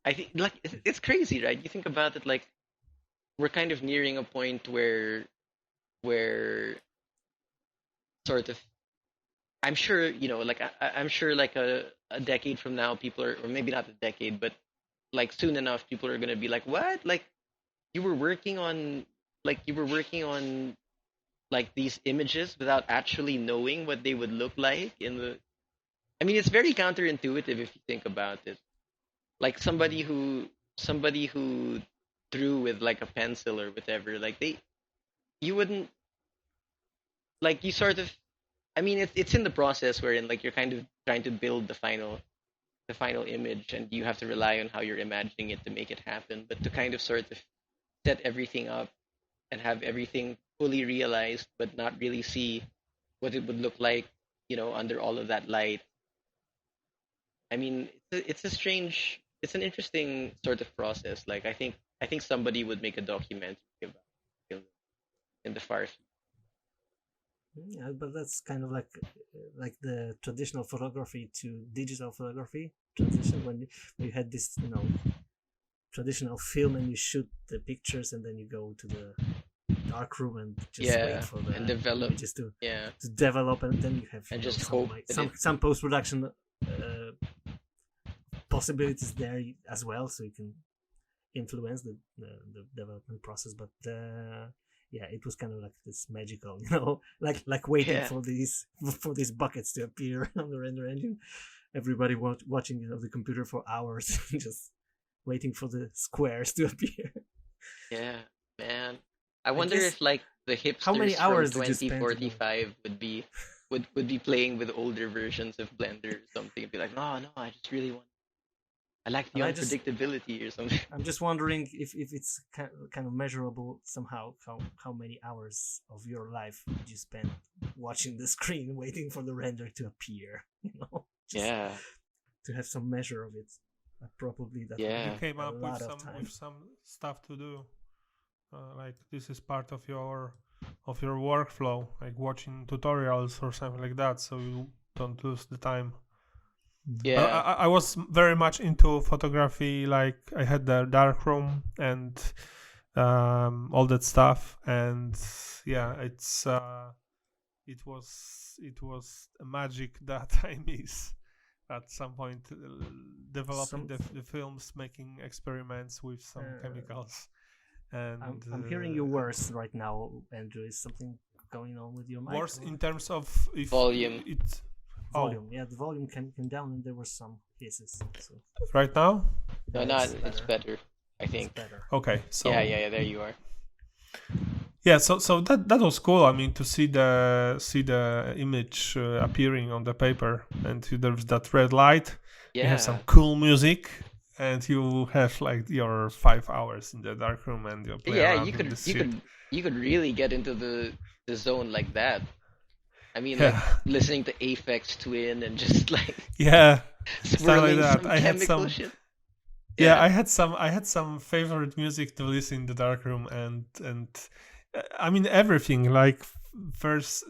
I think like it's crazy, right? You think about it, like we're kind of nearing a point where sort of, I'm sure, like I'm sure like a decade from now, people are, or maybe not a decade, but like soon enough, people are gonna be like, what? Like you were working on, like these images without actually knowing what they would look like in the. I mean, it's very counterintuitive if you think about it. Like somebody who drew with like a pencil or whatever, like you wouldn't, like you sort of, I mean, it's in the process wherein like you're kind of trying to build the final image, and you have to rely on how you're imagining it to make it happen. But to kind of sort of set everything up and have everything fully realized, but not really see what it would look like, under all of that light. I mean, it's an interesting sort of process. Like I think somebody would make a documentary about it in the far future. Yeah, but that's kind of like the traditional photography to digital photography transition when you had this traditional film and you shoot the pictures and then you go to the dark room and just wait Yeah, for the and develop. images Yeah, to develop, and then you have and just some hope that it. some post production possibilities there as well, so you can influence the development process. But yeah, it was kind of like this magical, like waiting Yeah, for these buckets to appear on the render engine. Everybody watching the computer for hours, just waiting for the squares to appear. yeah, man. I I wonder guess, if like the how many hipsters from hours did you spend? 2045 would be playing with older versions of Blender or something, and be like, no, no, I just really want. I like the And unpredictability or something. I'm just wondering if it's kind of measurable somehow. How many hours of your life did you spend watching the screen, waiting for the render to appear? Just Yeah, to have some measure of it. Probably that would You yeah, be came a up with lot of some time. stuff to do. Like this is part of your workflow, like watching tutorials or something like that, so you don't lose the time. But Yeah. I was very much into photography. Like I had the darkroom and all that stuff, and yeah, it was a magic that I miss at some point, developing Some the films, making experiments with some chemicals, and I'm hearing you worse right now, Andrew. Is something going on with your mic? worse Or? in terms of if Volume. it. Volume. Yeah, the volume came down, and there were some hisses. So Right now? No, it's it's better. I It's think. better. Okay, so Yeah. There you are. yeah, so that was cool. I mean, to see the image appearing on the paper, and there's that red light. You have some Yeah. cool music, and you have like your 5 hours in the dark room, and you play Yeah, around with this shit. you could really get into the zone like that. I mean, like Yeah, listening to Aphex Twin and just like yeah, stuff like swirling that. some I had chemical some. shit. Yeah, Yeah. I had some favorite music to listen in the dark room, and I mean everything. Like first,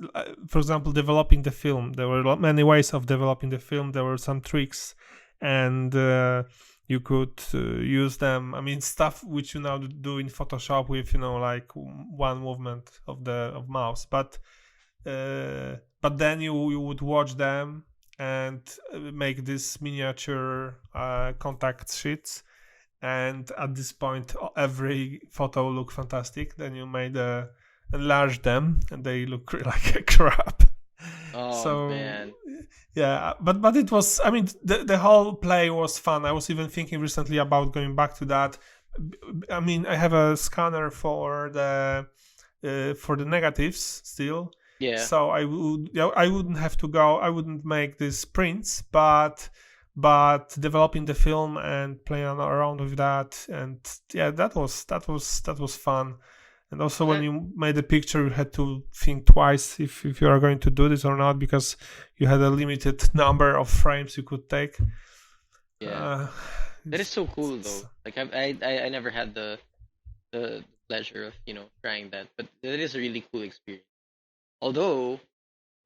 for example, developing the film. There were many ways of developing the film. There were some tricks, and you could use them. I mean, stuff which you now do in Photoshop with like one movement of the mouse, but then you would watch them and make this miniature contact sheets, and at this point every photo look fantastic. Then you made enlarge them and they look like crap. Oh So man. yeah, but it was, I mean, the whole play was fun. I was even thinking recently about going back to that. I mean, I have a scanner for the negatives still. Yeah. So I wouldn't have to go. I wouldn't make these prints, but developing the film and playing around with that, and yeah, that was fun. And also, when you made a picture, you had to think twice if you are going to do this or not, because you had a limited number of frames you could take. Yeah. That is so cool though. Like I never had the pleasure of trying that, but it is a really cool experience. Although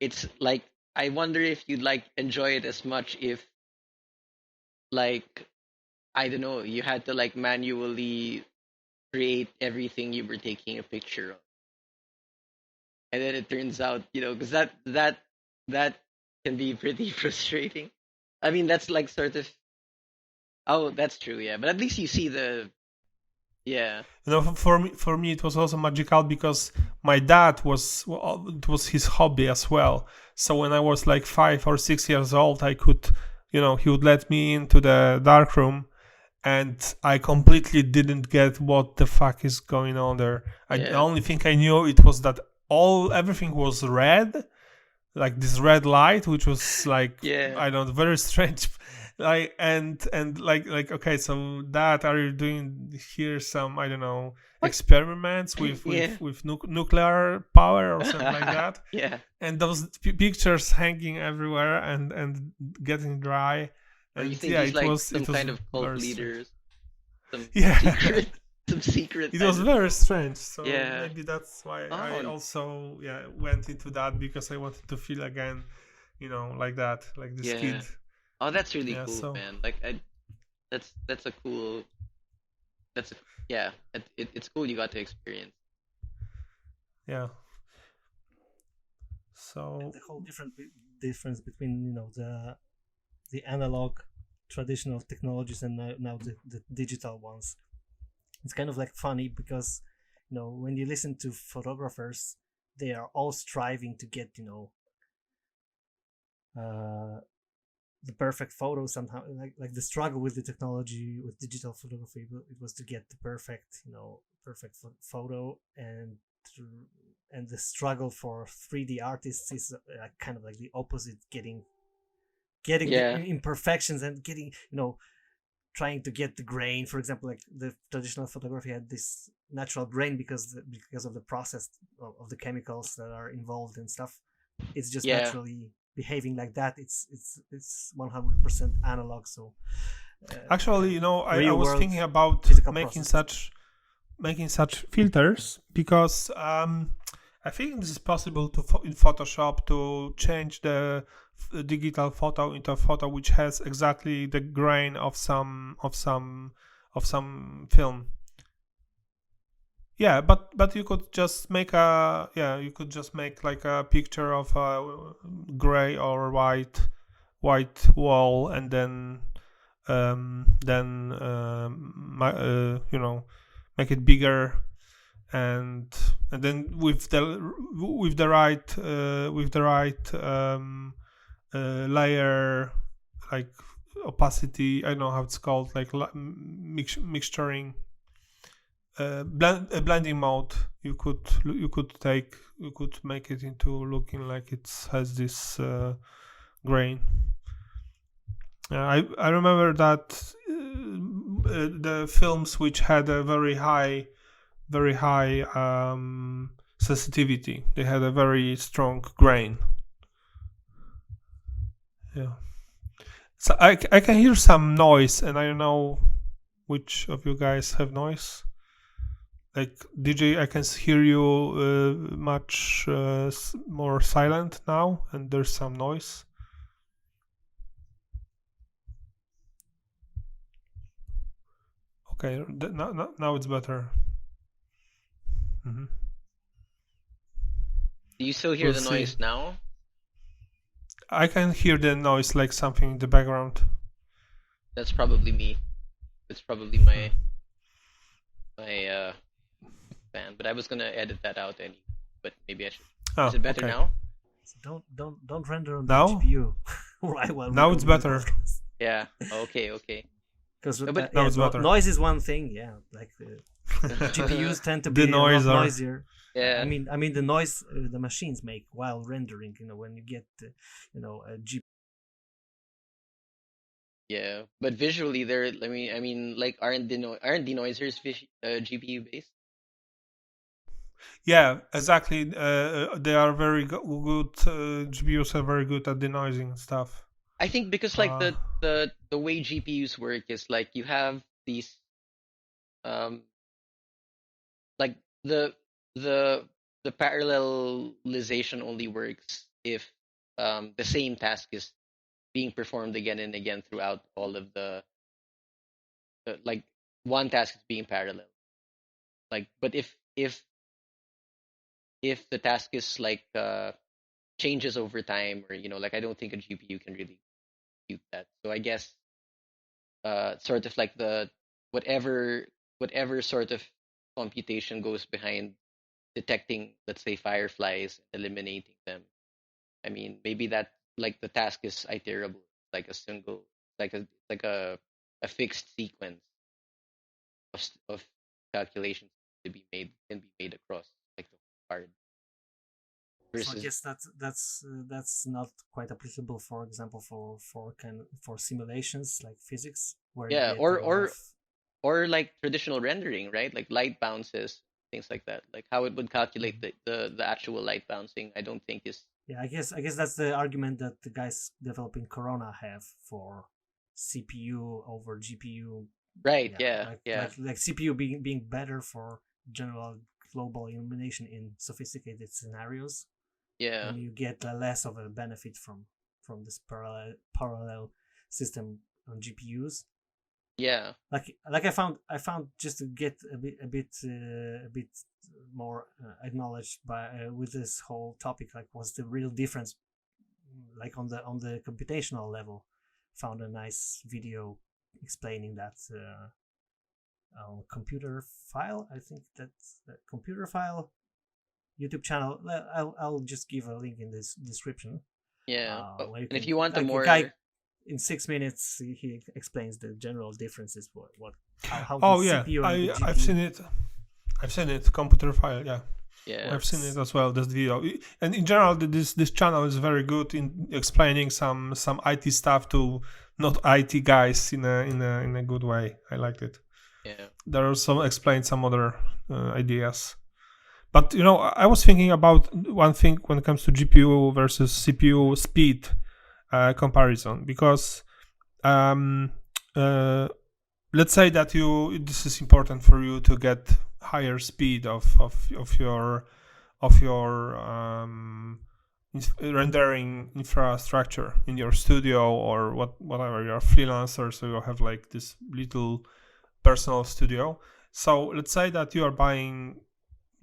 it's like I wonder if you'd like enjoy it as much if like I don't know, you had to like manually create everything you were taking a picture of. And then it turns out, because that can be pretty frustrating. I mean, that's like sort of oh, that's true, yeah. But at least you see the yeah. For me it was also magical because my dad it was his hobby as well. So when I was like 5 or 6 years old, I could, he would let me into the dark room, and I completely didn't get what the fuck is going on there. The only thing I knew it was that everything was red, like this red light, which was like I don't know, very strange. Like and like okay, so that are you doing here some, I don't know, experiments with nuclear power or something like that? Yeah. And those pictures hanging everywhere and getting dry. Or And you think yeah, he's it like was some kind of cult leader, some secret. It was very strange. So Yeah. maybe that's why I Oh. also went into that, because I wanted to feel again, like that, like this kid. Oh, that's really cool, so, man. Like that's a cool. It's cool you got to experience. Yeah. So and the whole difference between the analog traditional technologies and now the digital ones. It's kind of like funny because when you listen to photographers, they are all striving to get the perfect photo somehow. Like the struggle with the technology with digital photography, it was to get the perfect photo, and the struggle for 3D artists is kind of like the opposite, getting the imperfections and getting trying to get the grain. For example, like the traditional photography had this natural grain because of the process of the chemicals that are involved and stuff. It's just naturally behaving like that. It's 100% analog. So actually, I was thinking about making such filters, because I think this is possible in Photoshop to change the digital photo into a photo which has exactly the grain of some film. Yeah, but you could just make like a picture of a gray or white wall, and then make it bigger, and then with the right layer, like opacity, I don't know how it's called, like mixturing, blending mode, you could make it into looking like it has this grain. I remember that the films which had a very high sensitivity, they had a very strong grain. Yeah. So I can hear some noise, and I don't know which of you guys have noise. Like DJ, I can hear you much more silent now, and there's some noise. Okay, now it's better. Mm-hmm. Do you still hear the noise now? I can hear the noise, like something in the background. That's probably me. It's probably my fan, but I was gonna edit that out anyway. But maybe I should. Is it better now? So don't render on the GPU. Right. Well, now it's better. Yeah. Okay. Because now it's better. Noise is one thing. Yeah, like GPUs tend to be noisier. Yeah. I mean the noise the machines make while rendering. When you get a GPU. Yeah, but visually they're. I mean, like aren't denoisers GPU based? Yeah, exactly. They are very good. GPUs are very good at denoising stuff. I think because like the way GPUs work is like you have these like the parallelization only works if the same task is being performed again and again throughout all of the like one task is being parallel. Like, but if the task is like changes over time, or like I don't think a GPU can really compute that. So I guess sort of like the whatever sort of computation goes behind detecting, let's say, fireflies, eliminating them. I mean, maybe that like the task is iterable, like a single, like a fixed sequence of calculations can be made across like the card. So I guess that's not quite applicable, for example, for simulations like physics, where yeah, or like traditional rendering, right? Like light bounces, things like that. Like how it would calculate the actual light bouncing, I don't think is. Yeah, I guess that's the argument that the guys developing Corona have for CPU over GPU. Right. Yeah. Like CPU being better for general global illumination in sophisticated scenarios. Yeah. And you get less of a benefit from this parallel system on GPUs. Yeah. Like I found just to get a bit more acknowledged by with this whole topic, like what's the real difference, like on the computational level. Found a nice video explaining that on Computer File. I think that's the Computer File YouTube channel. I'll just give a link in this description. Yeah, and if you want like, more, guy, in 6 minutes he explains the general differences. How CPU and I've seen it. I've seen it. Computer File. Yeah, I've seen it as well. This video, and in general, this channel is very good in explaining some IT stuff to not IT guys in a good way. I liked it. Yeah, there also explained some other ideas. But I was thinking about one thing when it comes to GPU versus CPU speed comparison, because let's say that this is important for you to get higher speed of your rendering infrastructure in your studio or whatever. You're a freelancer, so you have like this little personal studio. So let's say that you are buying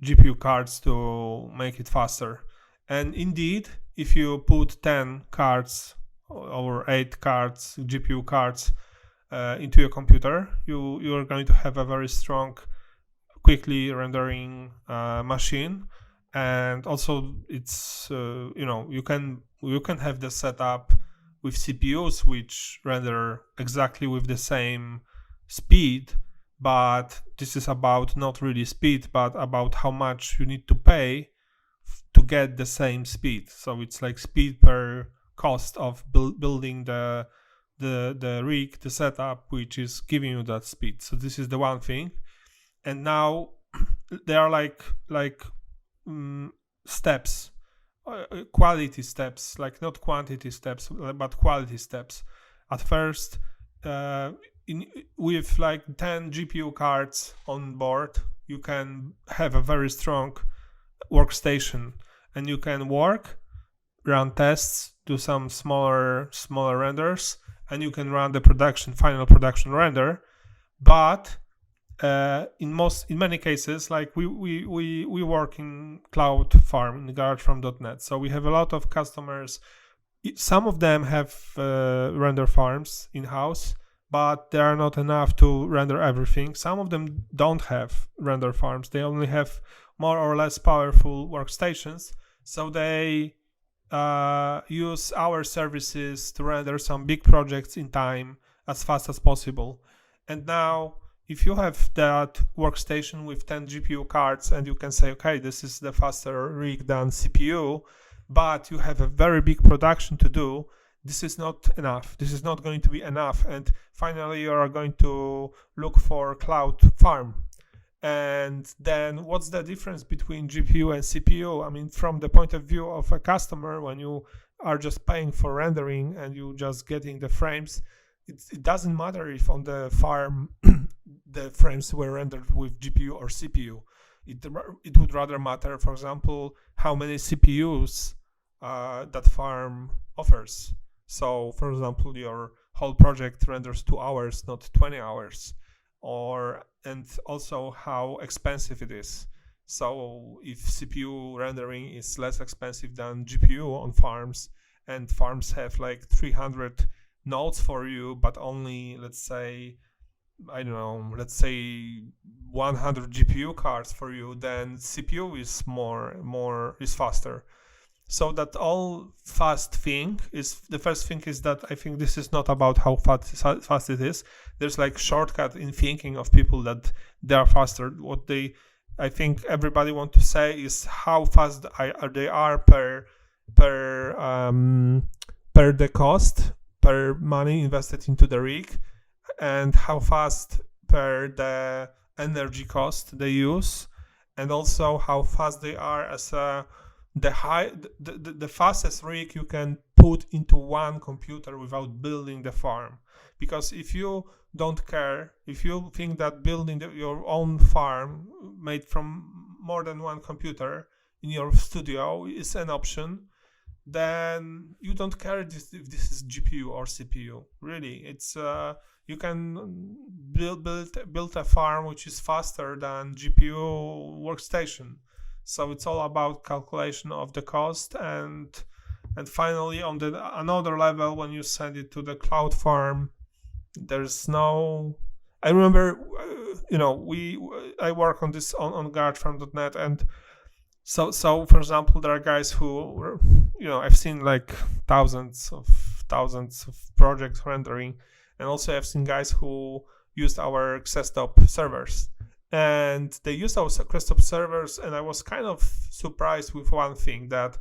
GPU cards to make it faster, and indeed, if you put 10 cards or 8 cards, GPU cards, into your computer, you are going to have a very strong, quickly rendering machine. And also it's you can have the setup with CPUs which render exactly with the same speed, but this is about not really speed but about how much you need to pay to get the same speed. So it's like speed per cost of building the rig, the setup, which is giving you that speed. So this is the one thing. And now there are like steps, quality steps, like not quantity steps but quality steps. At first, with like 10 GPU cards on board, you can have a very strong workstation, and you can work, run tests, do some smaller renders, and you can run the final production render. But in many cases, like we work in cloud farm in GarageFarm.net, so we have a lot of customers. Some of them have render farms in house, but they are not enough to render everything. Some of them don't have render farms, they only have more or less powerful workstations, so they use our services to render some big projects in time as fast as possible. And now if you have that workstation with 10 GPU cards and you can say, okay, this is the faster rig than CPU, but you have a very big production to do, this is not enough. This is not going to be enough. And finally, you are going to look for cloud farm. And then what's the difference between GPU and CPU? I mean, from the point of view of a customer, when you are just paying for rendering and you just getting the frames, it doesn't matter if on the farm the frames were rendered with GPU or CPU. It would rather matter, for example, how many CPUs that farm offers. So, for example, your whole project renders 2 hours, not 20 hours. And also how expensive it is. So if CPU rendering is less expensive than GPU on farms, and farms have like 300 nodes for you, but only, let's say 100 GPU cards for you, then CPU is is faster. So that all fast thing is, the first thing is that I think this is not about how fast it is. There's like shortcut in thinking of people that they are faster. I think everybody want to say is how fast they are per the cost, per money invested into the rig, and how fast per the energy cost they use, and also how fast they are as the fastest rig you can put into one computer without building the farm. Because if you don't care, if you think that building your own farm made from more than one computer in your studio is an option, then you don't care if this is GPU or CPU. Really, it's you can build a farm which is faster than GPU workstation. So it's all about calculation of the cost, and finally on another level, when you send it to the cloud farm, there's no. I remember, I work on this on GarageFarm.net, and so for example, there are guys who, I've seen like thousands of projects rendering, and also I've seen guys who used our Desktop servers. And they used our Desktop servers, and I was kind of surprised with one thing, that,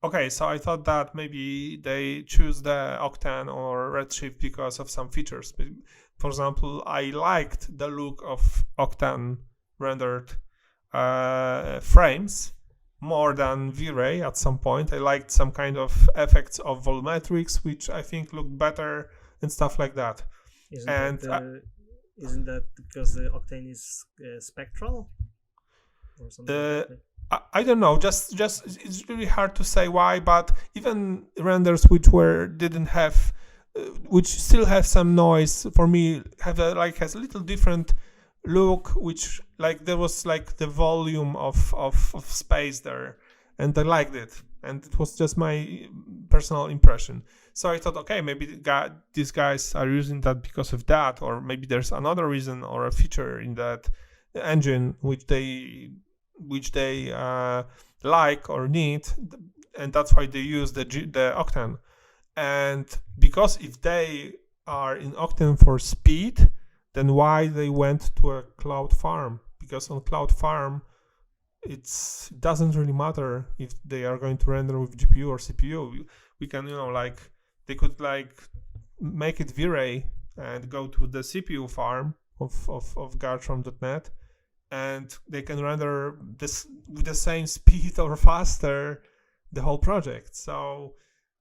okay, so I thought that maybe they choose the Octane or Redshift because of some features. For example, I liked the look of Octane rendered frames more than V-Ray at some point. I liked some kind of effects of volumetrics, which I think looked better and stuff like that. Isn't that because the Octane is spectral or something? I don't know. Just it's really hard to say why. But even renders which didn't have, which still have some noise for me, has a little different look. Which like there was like the volume of space there, and I liked it. And it was just my personal impression. So I thought, okay, maybe these guys are using that because of that, or maybe there's another reason or a feature in that engine which they like or need, and that's why they use the Octane. And because if they are in Octane for speed, then why they went to a Cloud Farm? Because on Cloud Farm, it doesn't really matter if they are going to render with GPU or CPU. We can, they could make it V-Ray and go to the CPU farm of Garchomp.net, and they can render this with the same speed or faster the whole project. So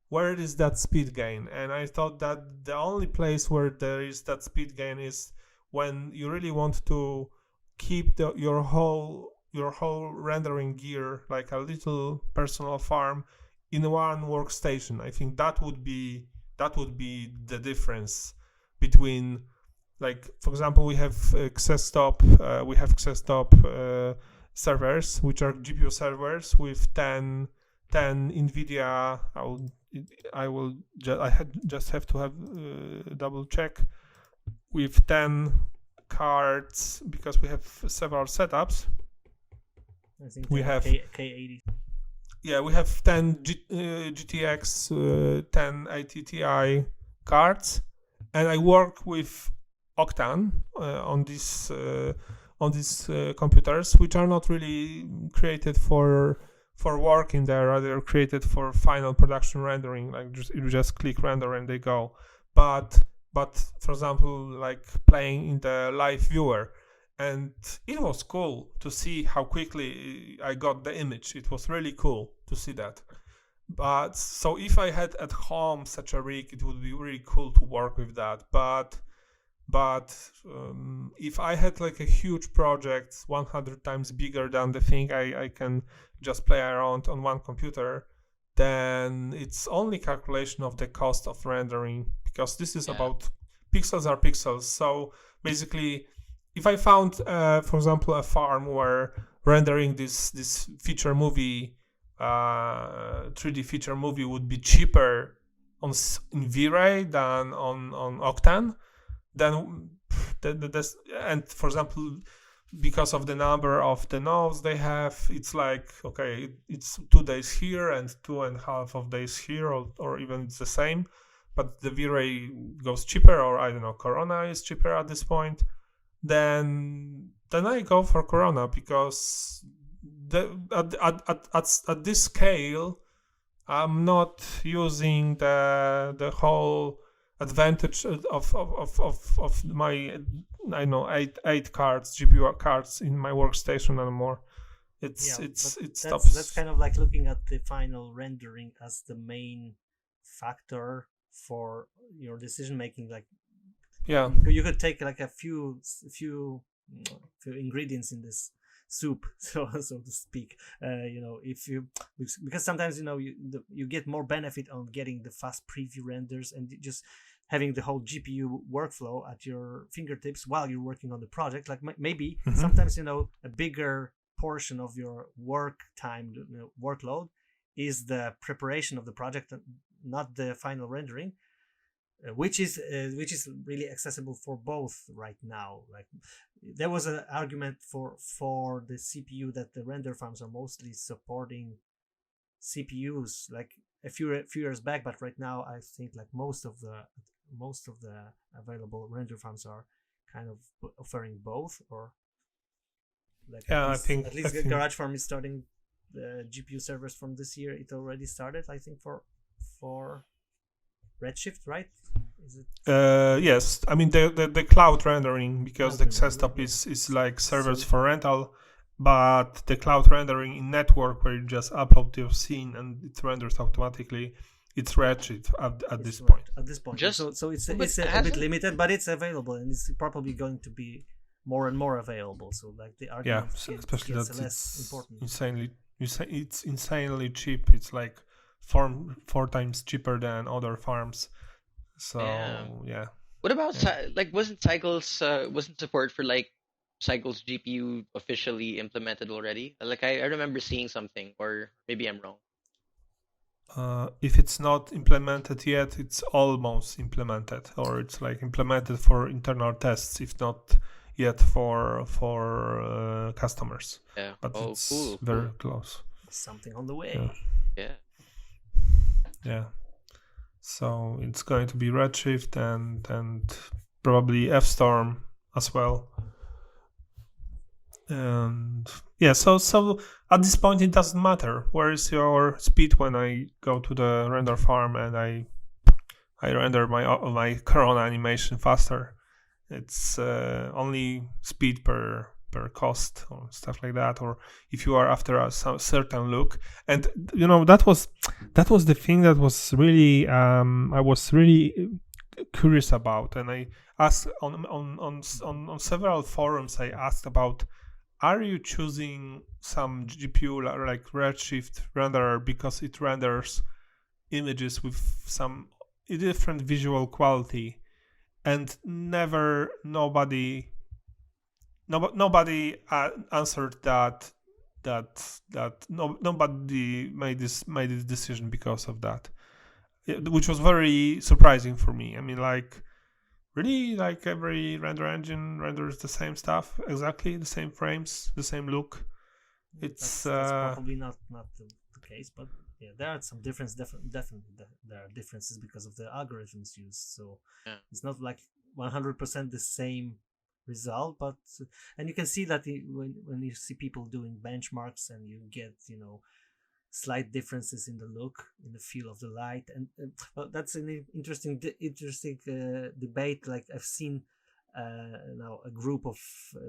where is that speed gain? And I thought that the only place where there is that speed gain is when you really want to keep your whole rendering gear like a little personal farm in one workstation. I think that would be the difference between, like, for example, we have XStop servers, which are GPU servers with 10 NVIDIA. I just have to have double check, with 10 cards, because we have several setups. I think we have K80. Yeah, we have 10 GTX 1080 Ti cards, and I work with Octane on these computers, which are not really created for working there, rather created for final production rendering. Like you just click render and they go. But for example, like playing in the live viewer, and it was cool to see how quickly I got the image. It was really cool to see that. But so if I had at home such a rig, it would be really cool to work with that. But if I had like a huge project 100 times bigger than the thing I can just play around on one computer, then it's only calculation of the cost of rendering, because this is about pixels are pixels. So basically, if I found, for example, a farm where rendering this feature movie, 3D feature movie, would be cheaper in V-Ray than on Octane, then and for example, because of the number of the nodes they have, it's like, okay, it's 2 days here and 2.5 of days here, or even it's the same, but the V-Ray goes cheaper, or I don't know, Corona is cheaper at this point, then I go for Corona, because at this scale I'm not using the whole advantage of my, I know, eight cards, GPU cards in my workstation anymore. It stops. That's kind of like looking at the final rendering as the main factor for your decision making. Like, you could take like a few ingredients in this soup, so to speak. If you, because sometimes you get more benefit on getting the fast preview renders and just having the whole GPU workflow at your fingertips while you're working on the project. Like maybe sometimes a bigger portion of your work time, workload, is the preparation of the project, not the final rendering. Which is really accessible for both right now. Like there was an argument for the CPU that the render farms are mostly supporting CPUs like a few years back, but right now I think like most of the available render farms are kind of offering both, or like I think Garage Farm is starting the GPU servers from this year. It already started, I think, for Redshift, right? Is it? Yes, I mean the cloud rendering, because the XStop is like servers for rental, but the cloud rendering in network, where you just upload your scene and it renders automatically, it's Redshift at this point. At this point, so it's a bit limited, but it's available, and it's probably going to be more and more available. So like the argument especially gets that less it's important. it's insanely cheap. It's like four times cheaper than other farms. So yeah. What about like wasn't support for like Cycles GPU officially implemented already? Like I remember seeing something, or maybe I'm wrong. If it's not implemented yet, it's almost implemented, or it's like implemented for internal tests, if not yet for customers. Yeah. But Oh, it's cool, very cool. close. Something on the way. Yeah. Yeah. So it's going to be Redshift and probably FStorm as well. And yeah, so at this point it doesn't matter where is your speed when I go to the render farm and I render my Corona animation faster. It's only speed per cost or stuff like that, or if you are after a certain look. And that was the thing that was really I was really curious about, and I asked on several forums. I asked about, are you choosing some GPU like Redshift renderer because it renders images with some different visual quality? And nobody answered that nobody made this decision because of that, which was very surprising for me. I mean, like, really, like every render engine renders the same stuff, exactly the same frames, the same look. It's that's probably not the case, but yeah, there are some differences. Definitely, there are differences because of the algorithms used. So it's not like 100% the same result, but and you can see that when you see people doing benchmarks and you get slight differences in the look, in the feel of the light, and well, that's an interesting debate. Like I've seen now a group of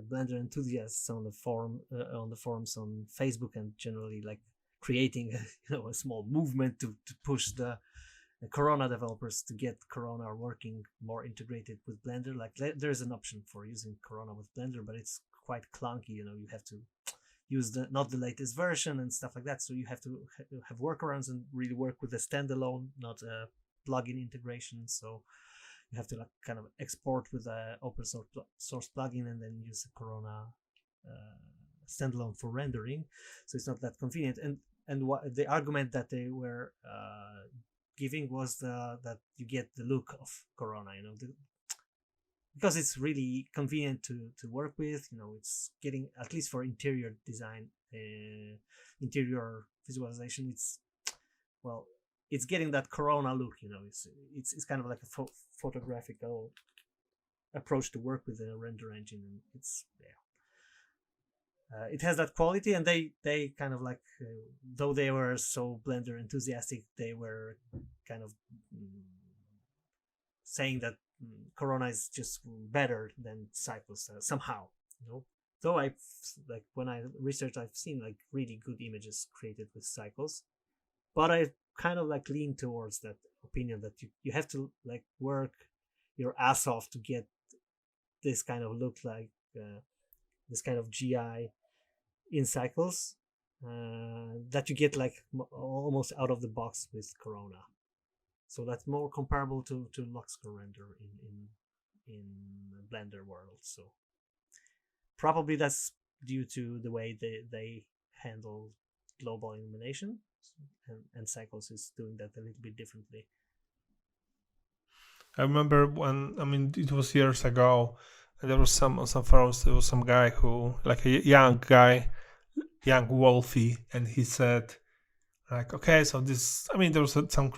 Blender enthusiasts on the forums on Facebook, and generally like creating a small movement to push the Corona developers to get Corona working more integrated with Blender. Like there's an option for using Corona with Blender, but it's quite clunky. You have to use not the latest version and stuff like that. So you have to have workarounds and really work with a standalone, not a plugin integration. So you have to like kind of export with a open source plugin and then use a Corona standalone for rendering. So it's not that convenient. And what the argument that they were giving was that you get the look of Corona, because it's really convenient to work with. It's getting, at least for interior design, interior visualization, it's getting that Corona look. It's kind of like a photographical approach to work with a render engine, and it has that quality. And they kind of like, though they were so Blender enthusiastic, they were kind of saying that Corona is just better than Cycles somehow. Though when I researched, I've seen like really good images created with Cycles, but I kind of like lean towards that opinion that you have to like work your ass off to get this kind of look, like this kind of GI in Cycles, that you get like almost out of the box with Corona. So that's more comparable to Luxor render in Blender world. So probably that's due to the way they handle global illumination, and Cycles is doing that a little bit differently. I remember it was years ago, and there was some forums. There was some guy who, like a young guy, young Wolfie, and he said, like, okay, so this, there was some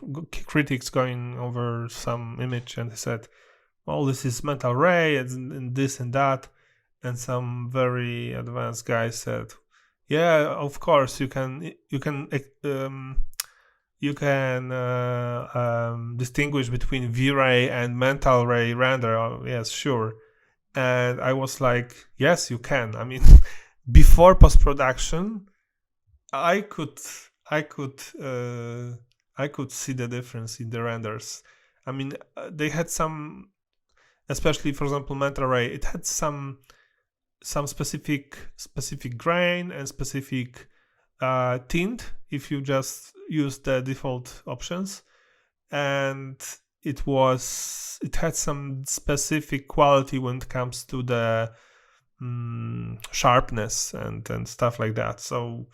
critics going over some image, and he said, well, this is mental ray and this and that, and some very advanced guy said, yeah, of course you can distinguish between V-Ray and mental ray render. Oh, yes, sure. And I was like, yes, you can. Before post-production, I could see the difference in the renders. They had some, especially for example, mental ray. It had some some specific grain and specific tint if you just use the default options, and it had some specific quality when it comes to the sharpness and stuff like that. So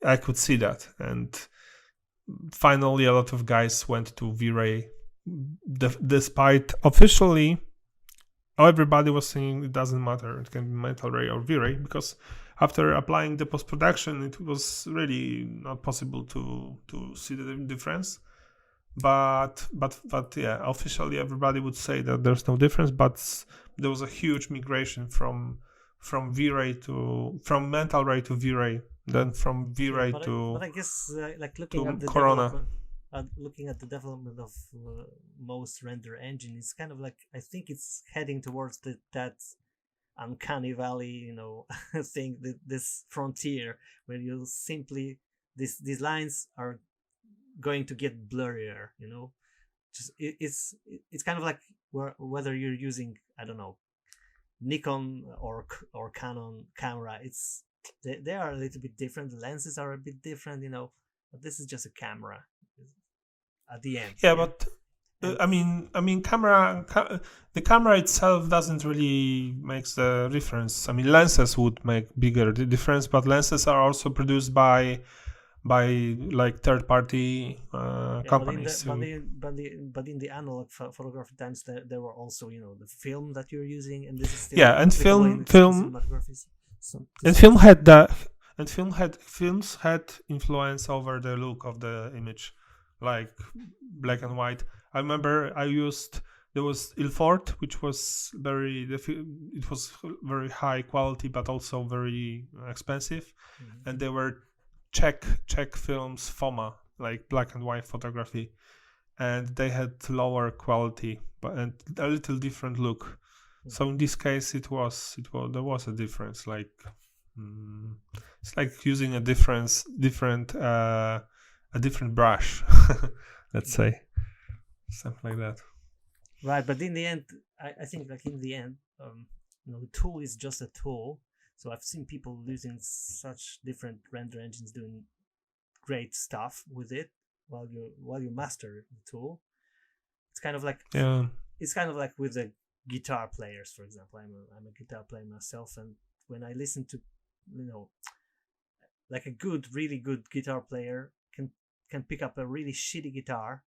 I could see that, and finally a lot of guys went to V-Ray, despite officially everybody was saying it doesn't matter, it can be Metal Ray or V-Ray, because after applying the post-production it was really not possible to see the difference. But yeah, officially everybody would say that there's no difference, but there was a huge migration from V-Ray from Mental Ray to V-Ray, then from V-Ray to but I guess like looking at the Corona. development of most render engine, it's kind of like, I think it's heading towards that uncanny valley, thing, this frontier where you simply these lines are going to get blurrier. Just it's kind of like whether you're using, I don't know, Nikon or Canon camera. They are a little bit different. The lenses are a bit different, but this is just a camera at the end. Yeah, but I mean, the camera itself doesn't really make the difference. I mean, lenses would make bigger difference, but lenses are also produced by like third-party companies. But in the analog photography times, there were also the film that you're using, and this is still and film films had influence over the look of the image, like black and white. I remember there was Ilford, which was it was very high quality but also very expensive, and they were Czech films, FOMA, like black and white photography, and they had lower quality and a little different look. So in this case, there was a difference. Like it's like using a different brush, let's say, something like that. Right, but in the end, I think like in the end, the tool is just a tool. So I've seen people using such different render engines doing great stuff with it while you master the tool. It's kind of like It's kind of like with the guitar players, for example. I'm a guitar player myself, and when I listen to like a really good guitar player can pick up a really shitty guitar,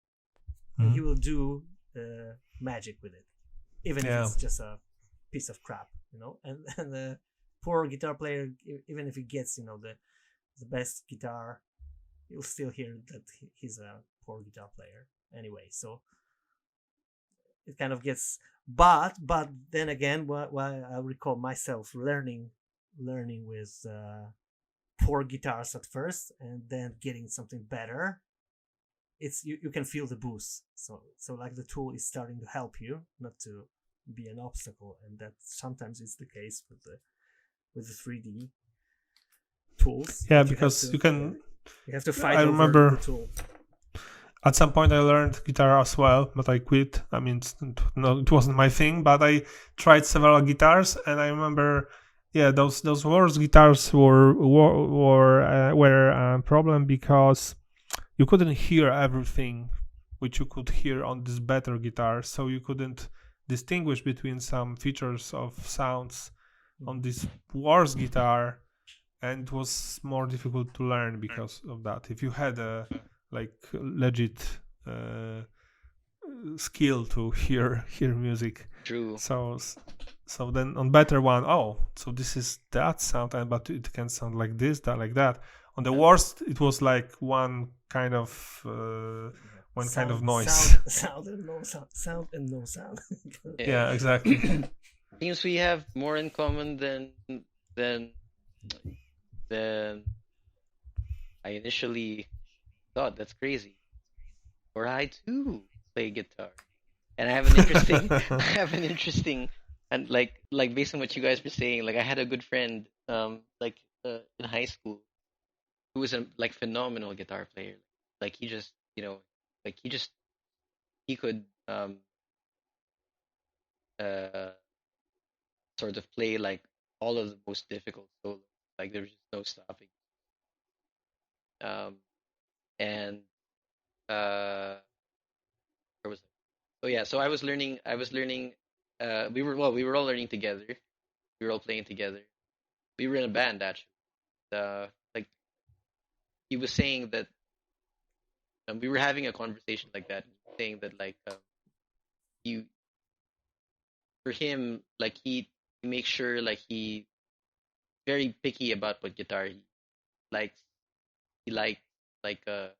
and he will do magic with it, even if it's just a piece of crap, and the poor guitar player, even if he gets the best guitar, you'll still hear that he's a poor guitar player anyway. So it kind of gets, but then again, while I recall myself learning with poor guitars at first and then getting something better, it's you can feel the boost. So like the tool is starting to help you, not to be an obstacle, and that sometimes is the case with the 3D tools. Yeah, because you have to fight I over remember the tool. At some point I learned guitar as well, but I quit. I mean, it wasn't my thing, but I tried several guitars, and I remember, those worse guitars were a problem because you couldn't hear everything which you could hear on this better guitar, so you couldn't distinguish between some features of sounds on this worse guitar, and it was more difficult to learn because of that. If you had a legit skill to hear music. True. So then on better one, so this is that sound, but it can sound like this, that, like that. On the worst, it was like one kind of noise. Sound and no sound. Sound and no sound. Yeah, exactly. Seems we have more in common than I initially thought. That's crazy. Or I too play guitar, and I have an interesting, and like based on what you guys were saying, like I had a good friend, in high school, who was a phenomenal guitar player. Like he just, he could uh sort of play like all of the most difficult solos. Like there was just no stopping. Um, and where was I? Oh yeah, so I was learning. I was learning. We were all learning together. We were all playing together. We were in a band actually. Like he was saying that we were having a conversation like that, saying that like you for him like he makes sure like he very picky about what guitar he likes. He liked like a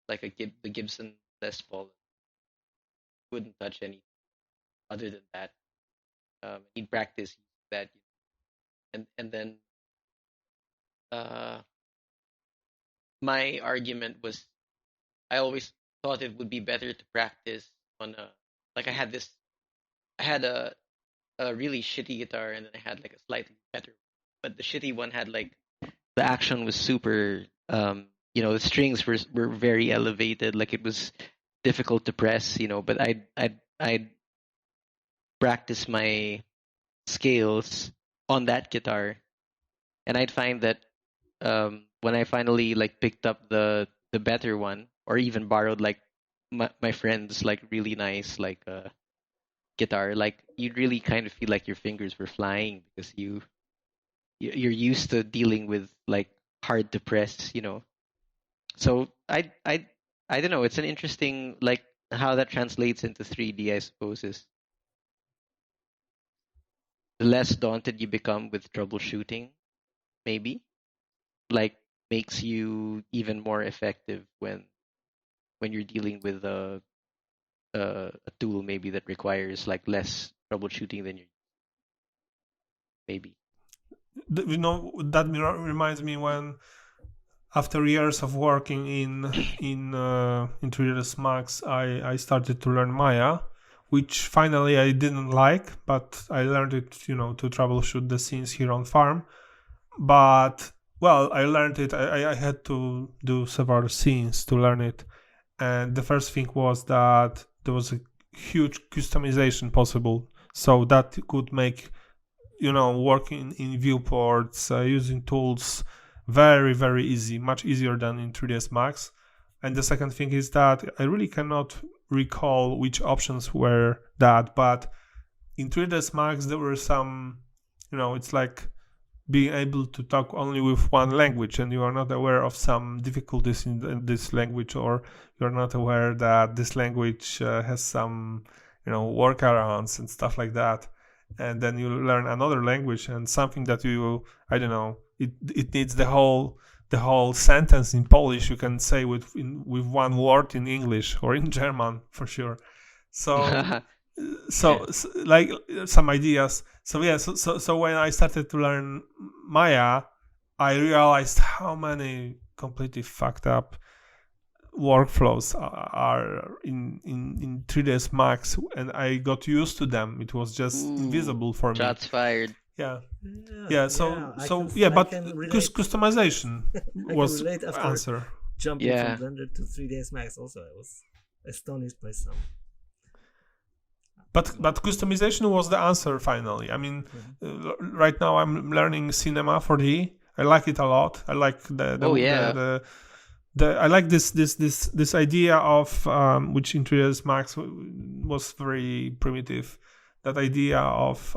the Gibson Les Paul. Wouldn't touch any other than that. He'd practice that, and then uh, my argument was I always thought it would be better to practice on a like I had a really shitty guitar and then I had like a slightly better, but the shitty one had like the action was super the strings were very elevated, like it was difficult to press, but I'd practice my scales on that guitar, and I'd find that when I finally like picked up the better one, or even borrowed like my friend's like really nice like guitar, like you'd really kind of feel like your fingers were flying because you're used to dealing with like hard to press, So I don't know. It's an interesting like how that translates into 3D. I suppose is the less daunted you become with troubleshooting, maybe like makes you even more effective when you're dealing with a tool maybe that requires like less troubleshooting than you maybe. That reminds me when after years of working in 3ds Max, I started to learn Maya, which finally I didn't like, but I learned it, to troubleshoot the scenes here on farm. But well, I learned it. I had to do several scenes to learn it, and the first thing was that there was a huge customization possible, so that could make working in viewports, using tools very, very easy, much easier than in 3ds Max. And the second thing is that I really cannot recall which options were that, but in 3ds Max there were some, it's like being able to talk only with one language, and you are not aware of some difficulties in this language, or you're not aware that this language has some workarounds and stuff like that. And then you learn another language and something that I don't know, it needs the whole sentence in Polish you can say with one word in English or in German for sure. So like some ideas. So yeah, so when I started to learn Maya, I realized how many completely fucked up workflows are in 3ds Max, and I got used to them. It was just invisible for me. Shots fired. Yeah. But customization was answer. Jumping from Blender to 3ds Max also, I was astonished by some. But customization was the answer finally. I mean, right now I'm learning Cinema 4D. I like it a lot. I like I like this idea of which in 3ds Max was very primitive. That idea of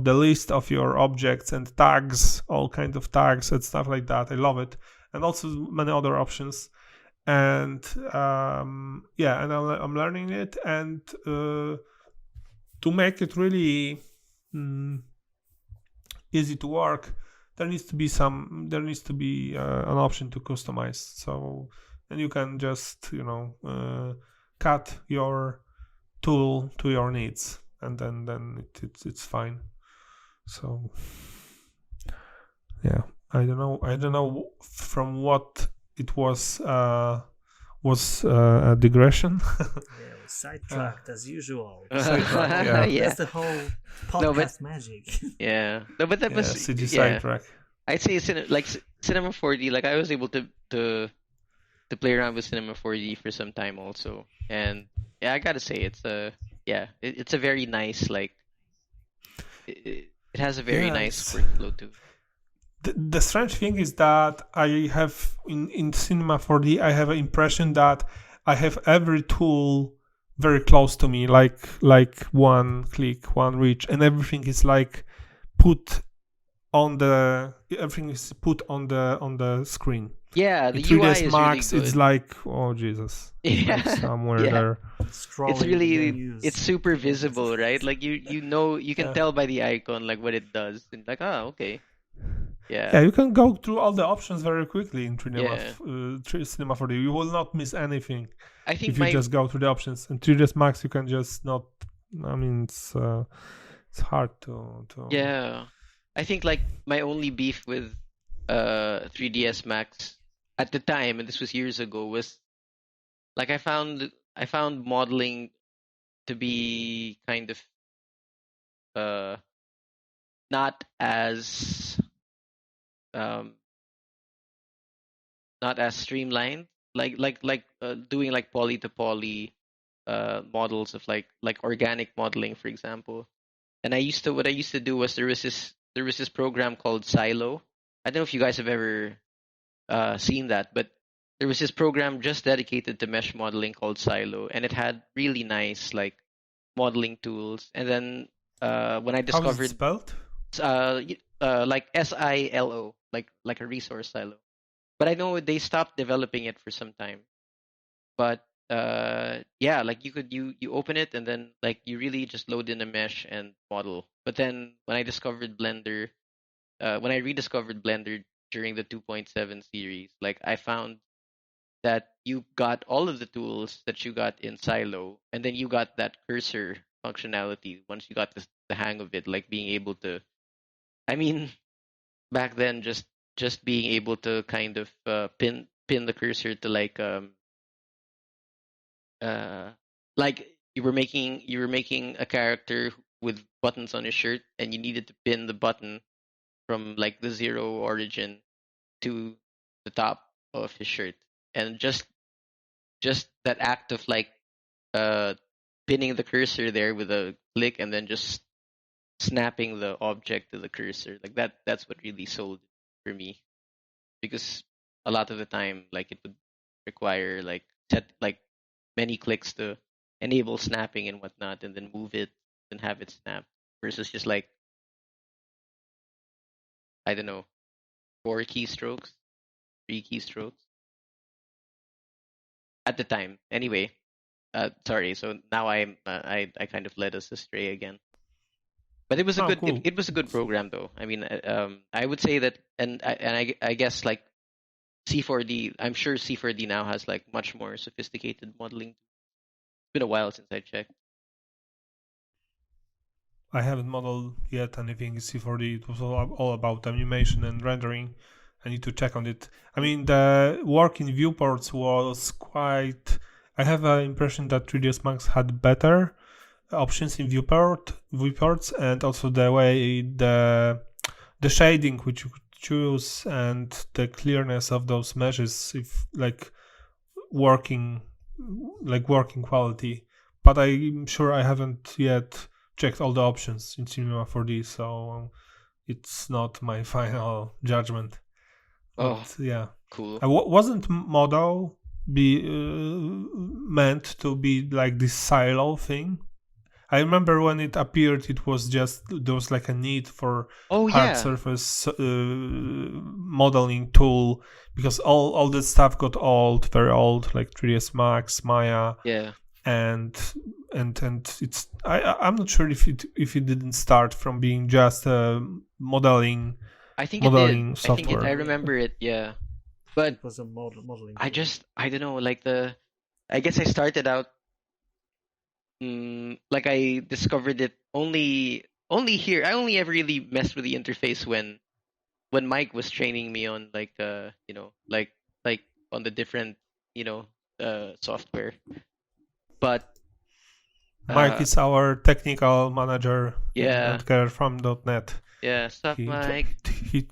the list of your objects and tags, all kinds of tags and stuff like that. I love it, and also many other options. And and I'm learning it, and to make it really easy to work, there needs to be an option to customize. So, and you can just cut your tool to your needs, and then it's fine. So yeah, I don't know from what it was a digression. Sidetracked as usual. Yeah. That's the whole podcast magic. Yeah. No, but that was sidetrack. I'd say Cinema 4D. Like I was able to play around with Cinema 4D for some time also, and yeah, I gotta say it's a very nice like. It has a very nice Yes. workflow too. The strange thing is that I have in Cinema 4D, I have an impression that I have every tool very close to me, like one click, one reach, and everything is like put everything is put on the screen. Yeah, the In UI 3ds is really Max, it's good. like, oh Jesus, it's like Yeah, somewhere yeah. there. It's Scrolling the really it's menus. super Yeah, that's visible, right? Like you know you can Yeah. tell by the icon like what it does, and like okay, Yeah, yeah, you can go through all the options very quickly in yeah. Cinema 4D. You will not miss anything I think if you my just go through the options. In 3ds Max, you can just not. I mean, it's hard to. yeah, I think like my only beef with 3ds Max at the time, and this was years ago, was like I found modeling to be kind of uh not as um not as streamlined, doing like poly to poly models of like organic modeling, for example. And what I used to do was there was this program called Silo. I don't know if you guys have ever seen that, but there was this program just dedicated to mesh modeling called Silo, and it had really nice like modeling tools. And then when I How is it discovered spelled? like SILO, like a resource silo. But I know they stopped developing it for some time. But yeah, like you open it and then like you really just load in a mesh and model. But then when I rediscovered Blender during the 2.7 series, like I found that you got all of the tools that you got in Silo, and then you got that cursor functionality once you got the hang of it, like being able to. I mean, back then, just being able to kind of pin the cursor to uh like you were making a character with buttons on his shirt, and you needed to pin the button from like the zero origin to the top of his shirt, and just that act of like uh pinning the cursor there with a click and then just snapping the object to the cursor, like that's what really sold it for me, because a lot of the time like it would require like set like many clicks to enable snapping and whatnot, and then move it and have it snap, versus just like, I don't know, four keystrokes, three keystrokes at the time. Anyway, sorry. So now I kind of led us astray again. But it was a Oh, good cool. it was a good program though. I mean, I would say that, and I guess like C4D. I'm sure C4D now has like much more sophisticated modeling. It's been a while since I checked. I haven't modeled yet anything in C4D. It was all about animation and rendering. I need to check on it. I mean, the work in viewports was quite. I have an impression that 3ds Max had better options in viewports, and also the way the shading which you could choose and the clearness of those meshes, if working working quality. But I'm sure I haven't yet checked all the options in Cinema 4D, so it's not my final judgment. Oh, But yeah, cool. wasn't Modo be meant to be like this silo thing? I remember when it appeared, it was just there was like a need for Oh hard yeah, surface modeling tool, because all that stuff got old, very old, like 3ds Max, Maya, yeah. and it's I'm not sure if it didn't start from being just I think it did. modeling I think it. I software. Yeah, remember it. Yeah, but it was a modeling I tool. just I don't know. Like I guess I started out like I discovered it only here. I only ever really messed with the interface when Mike was training me on like like on the different you know software. But Mike is our technical manager in yeah, Antker from .NET. yeah, stuff He Mike. he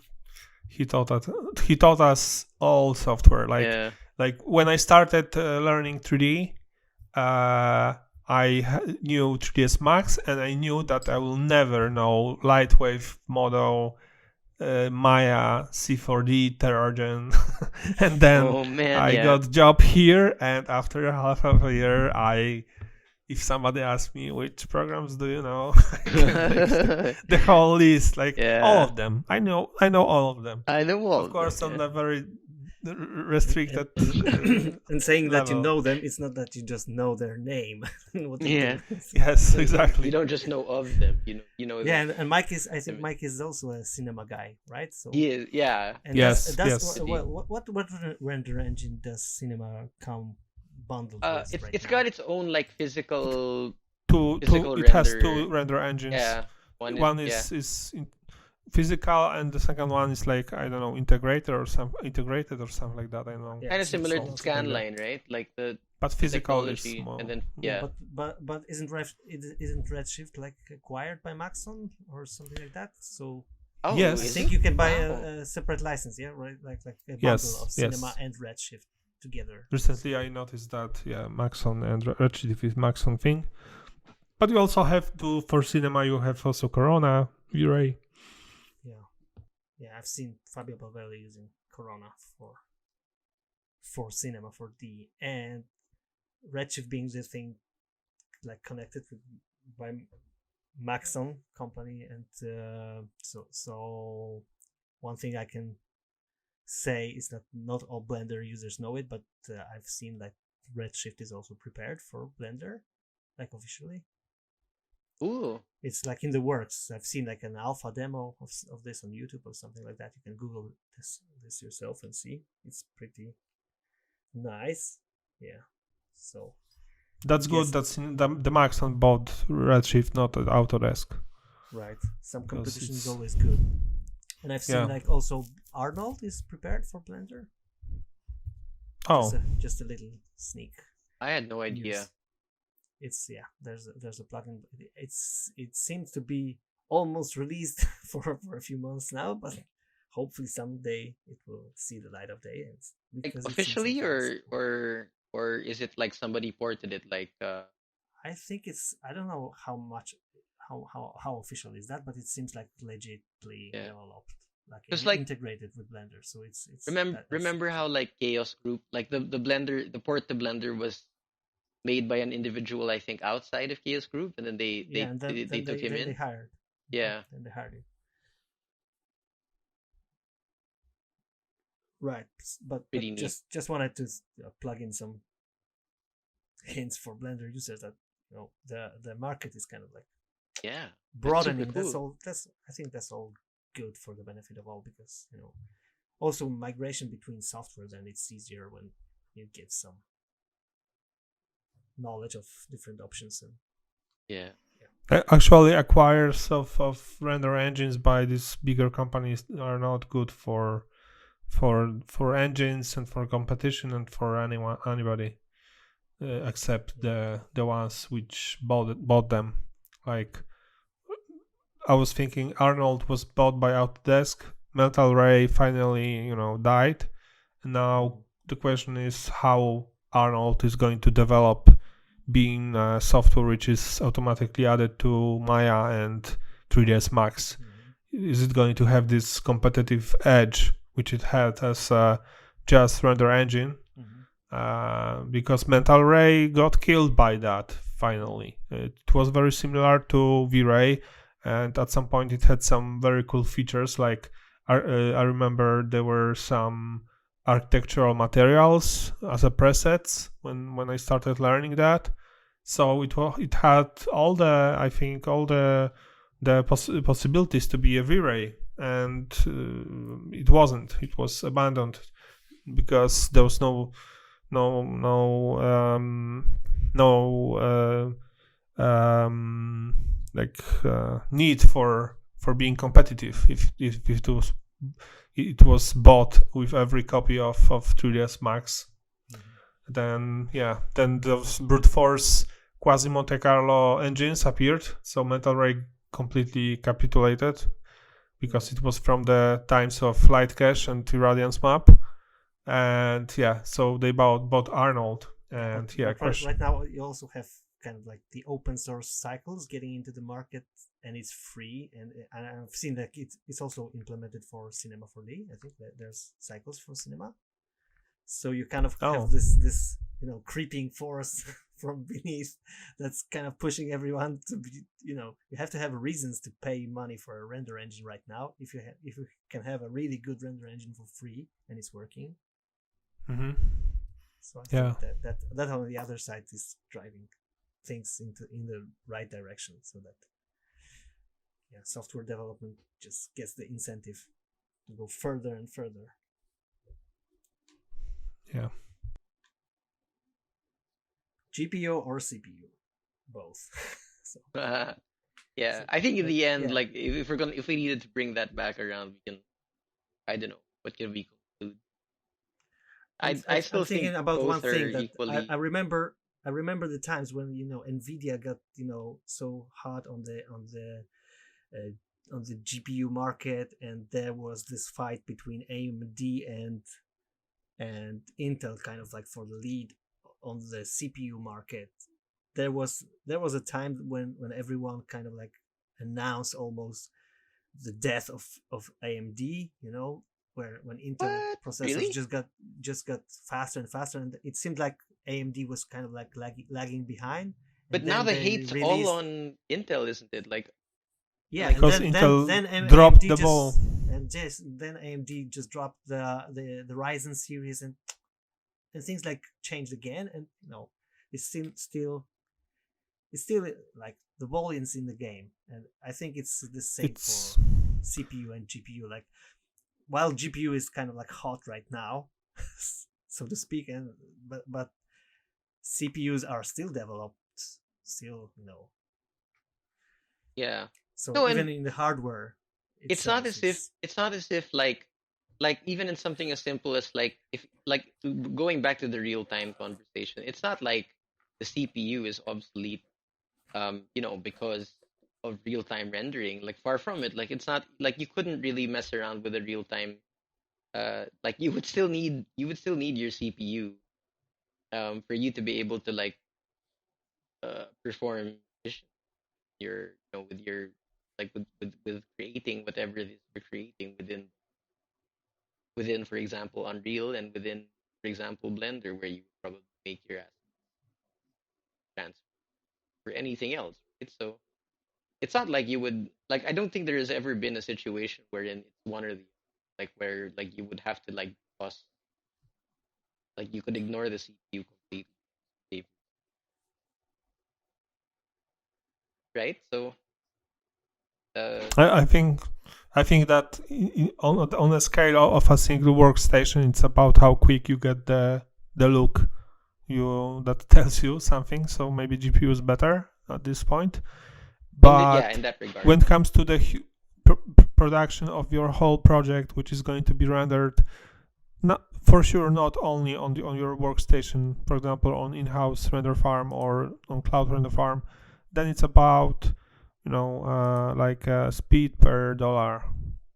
he taught us all software. Yeah, Like when I started learning 3D, knew 3ds Max, and I knew that I will never know Lightwave model, Maya, C4D, Terragen. And then Oh man, I yeah. got job here, and after half of a year, if somebody asks me which programs do you know, I can make the whole list, like all Yeah. of them. I know all of them. I know all Of course, them, on yeah. a very restricted And saying that you level. know them, it's not that you just know their name. What they Yeah. do. Yes, You exactly. don't just know of them. You know Yeah, them. and Mike is. I think Mike is also a cinema guy, right? So He is. Yeah. and Yes, that's yes. what render engine does cinema come bundled with right It's now? got its own like physical It has render. two render engines. Yeah. One is physical, and the second one is like, I don't know, integrated or something like that. I don't know. Yeah, Kind of similar to so- Scanline, right? Like the But physical is technology, more. and then yeah. But isn't Redshift like acquired by Maxon or something like that? So Oh, Yes. I is think it? you can buy Wow. a separate license, yeah, right? Like a bundle Yes, of cinema yes. and Redshift together. Recently, I noticed that Maxon and Redshift is Maxon thing. But you also have for cinema. You have also Corona, V-Ray. Yeah, I've seen Fabio Balvelli using Corona for cinema 4D, and Redshift being the thing like connected with by Maxon company, and so one thing I can say is that not all Blender users know it, but I've seen like Redshift is also prepared for Blender, like officially. Ooh. It's like in the works. I've seen like an alpha demo of this on YouTube or something like that. You can Google this yourself and see. It's pretty nice. Yeah. So That's good. That's the Maxon bought Redshift, not Autodesk. right. Some Because competition is it's- always good. And I've seen Yeah. like also Arnold is prepared for Blender. Oh, Just a little sneak. I had no idea. news. It's there's a plugin. It seems to be almost released for a few months now, but hopefully someday it will see the light of day. And Like because it seems officially, advanced. or is it like somebody ported it? Like I think it's, I don't know how much how official is that, but it seems like legitly Yeah. developed, like, Just like- integrated with Blender. So it's remember how like Chaos Group, like the Blender, the port to Blender was made by an individual, I think, outside of Chaos Group, and then they and then took him then in. they hired. Yeah. Then they hired him. Right, but Pretty neat. just wanted to plug in some hints for Blender users that the market is kind of like Yeah. broadening. super cool. I think that's all good for the benefit of all, because also migration between softwares, and it's easier when you get some knowledge of different options. And Yeah. actually, acquires of render engines by these bigger companies are not good for engines and for competition and for anybody except the ones which bought them. Like, I was thinking Arnold was bought by Autodesk. Metal Ray finally died, and now the question is how Arnold is going to develop, being software which is automatically added to Maya and 3ds Max. Is it going to have this competitive edge which it had as just render engine? Because Mental Ray got killed by that finally. It was very similar to V-Ray, and at some point it had some very cool features. Like I remember there were some architectural materials as a presets when I started learning that. So it had all the possibilities to be a V-Ray, and it wasn't. It was abandoned because there was no need for being competitive. If it was bought with every copy of 3ds Max, then those brute force quasi Monte Carlo engines appeared. So Metal Ray completely capitulated because it was from the times of Light Cache and Radiance Map, and so they bought Arnold, and but right now you also have kind of like the open source cycles getting into the market, and it's free, and I've seen that it's also implemented for Cinema 4D. I think that there's cycles for Cinema, so you kind of have this creeping force from beneath that's kind of pushing everyone to be, you have to have reasons to pay money for a render engine right now. If you can have a really good render engine for free and it's working. Mm-hmm. So I think that on the other side is driving things in the right direction, so that software development just gets the incentive to go further and further. Yeah. GPU or CPU, both. So, I think in the end, like if we needed to bring that back around, we can. I don't know, what can we conclude? I still I'm thinking think about one both are thing that equally. I remember the times when Nvidia got so hot on the GPU market, and there was this fight between AMD and Intel, kind of like for the lead on the CPU market. There was a time when everyone kind of like announced almost the death of AMD, where when Intel processors Really? just got faster and faster, and it seemed like AMD was kind of like lagging behind. But now the hate's all on Intel, isn't it? Like, yeah, like, because and Intel then dropped AMD the ball. then AMD just dropped the Ryzen series, and things like changed again, and it's still like the volumes in the game, and I think it's the same for CPU and GPU. Like, while GPU is kind of like hot right now, so to speak, and but CPUs are still developed, yeah. So No, even and in the hardware it's itself, not as if like even in something as simple as like if like going back to the real time conversation, it's not like the CPU is obsolete, because of real time rendering. Like, far from it. Like, it's not like you couldn't really mess around with a real time. Like you would still need your CPU, for you to be able to like perform your with your like with creating whatever it is you're creating within, for example, Unreal, and within, for example, Blender, where you probably make your assets transfer or anything else, right? So it's not like you would like. I don't think there has ever been a situation wherein it's one or the like where like you would have to like toss, like you could ignore the CPU completely, right? So I think that on a scale of a single workstation, it's about how quick you get the look that tells you something. So maybe GPU is better at this point. But in that regard, when it comes to the production of your whole project, which is going to be rendered, not for sure, not only on your workstation, for example, on in-house render farm or on cloud render farm, then it's about like speed per dollar,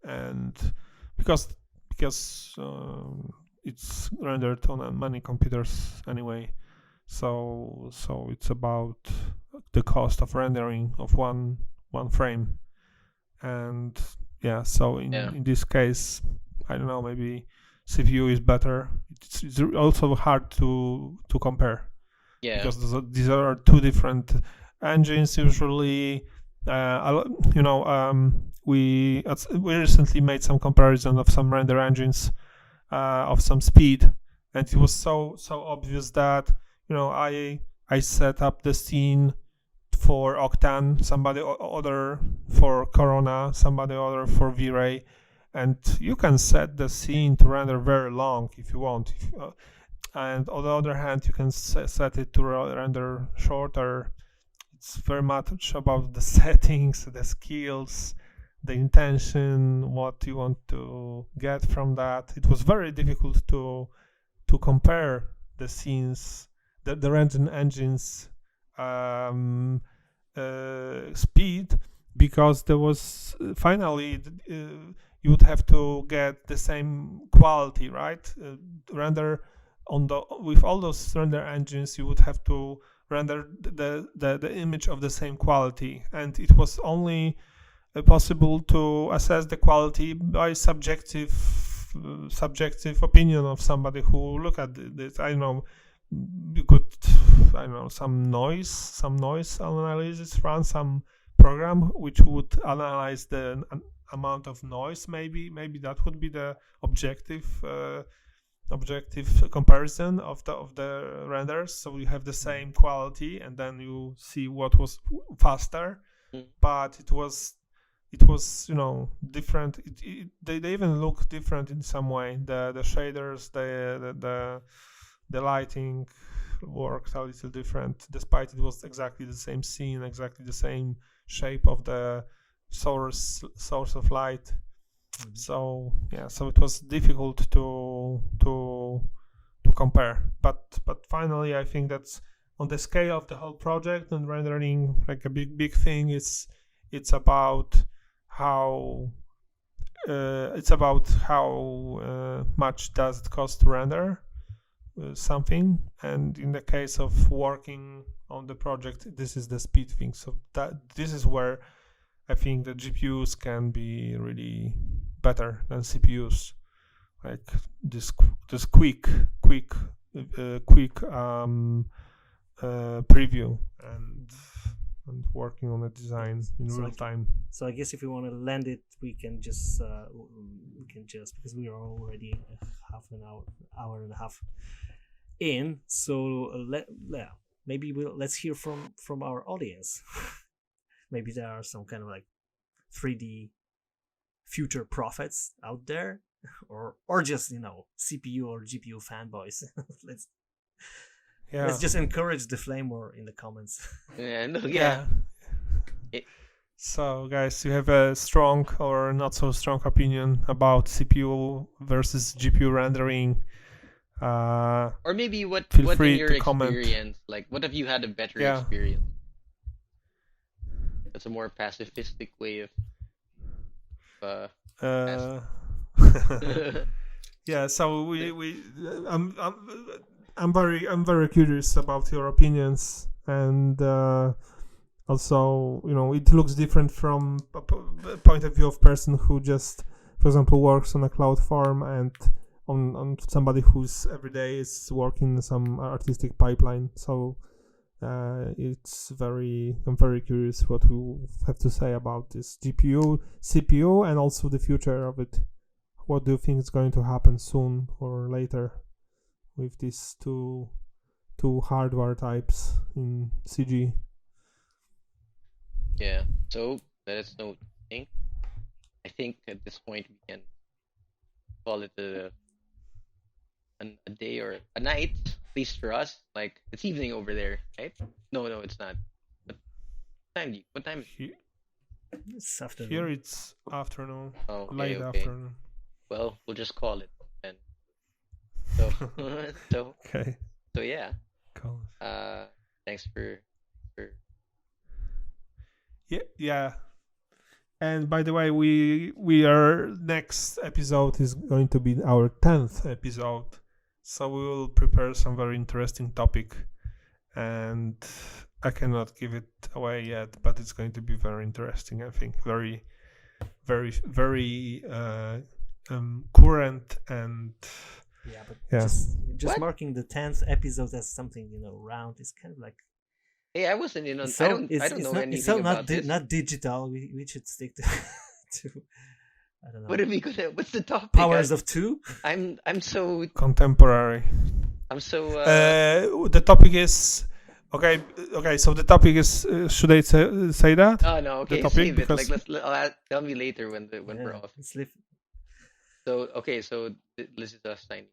and because it's rendered on many computers anyway, so it's about the cost of rendering of one frame. And so in this case, I don't know, maybe CPU is better. It's also hard to compare, because these are two different engines usually. We recently made some comparison of some render engines, of some speed, and it was so obvious that I set up the scene for Octane, somebody other for Corona, somebody other for V-Ray, and you can set the scene to render very long if you want. And on the other hand, you can set it to render shorter. It's very much about the settings, the skills, the intention, what you want to get from that. It was very difficult to compare the scenes, the render engines speed, because there was finally you would have to get the same quality, right? Render with all those render engines, you would have to render the image of the same quality, and it was only possible to assess the quality by subjective opinion of somebody who look at this. I don't know, you could, I don't know, some noise analysis, run some program which would analyze the amount of noise. Maybe that would be the objective comparison of the renders, so you have the same quality and then you see what was faster. But it was different. They even look different in some way. The shaders, the lighting worked a little different, despite it was exactly the same scene, exactly the same shape of the source of light. So it was difficult to compare. But finally, I think that's on the scale of the whole project and rendering, like a big thing. It's about how much does it cost to render something, and in the case of working on the project, this is the speed thing. So this is where I think the GPUs can be really better than CPUs, like this quick preview and working on the design in real time. So I guess if we want to land it, we can just because we are already half an hour and a half in. So maybe let's hear from our audience. Maybe there are some kind of like 3D future prophets out there, or just CPU or GPU fanboys. Let's just encourage the flame war in the comments. So guys, you have a strong or not so strong opinion about CPU versus GPU rendering, or maybe what in your experience, like what have you had a better experience? That's a more pacifistic way of so I'm very curious about your opinions, and also it looks different from a point of view of person who just, for example, works on a cloud farm, and on somebody who's every day is working in some artistic pipeline. So I'm very curious what you have to say about this GPU, CPU, and also the future of it. What do you think is going to happen soon or later with these two hardware types in CG? Yeah, so let us know what you think. I think at this point we can call it a day or a night, at least for us. Like, it's evening over there, right? No, it's not. What time is it? It's afternoon. Here it's afternoon. Oh, okay, late okay. afternoon. Well, we'll just call it then. So okay. So yeah. Call it. Thanks for Yeah. And by the way, we are next episode is going to be our 10th episode, so we will prepare some very interesting topic, and I cannot give it away yet, but it's going to be very interesting. I think very, very, very current and just marking the 10th episode as something round is kind of like. Hey, I wasn't in on. I don't know anything about this. Not digital. We should stick to. I don't know. What are we gonna? What's the topic? Powers of two. I'm so contemporary. I'm so. The topic is okay. So the topic is. Should I say that? Oh no. Okay, save it. Like tell me later when we're off. Let's leave. So okay. So this is us signing.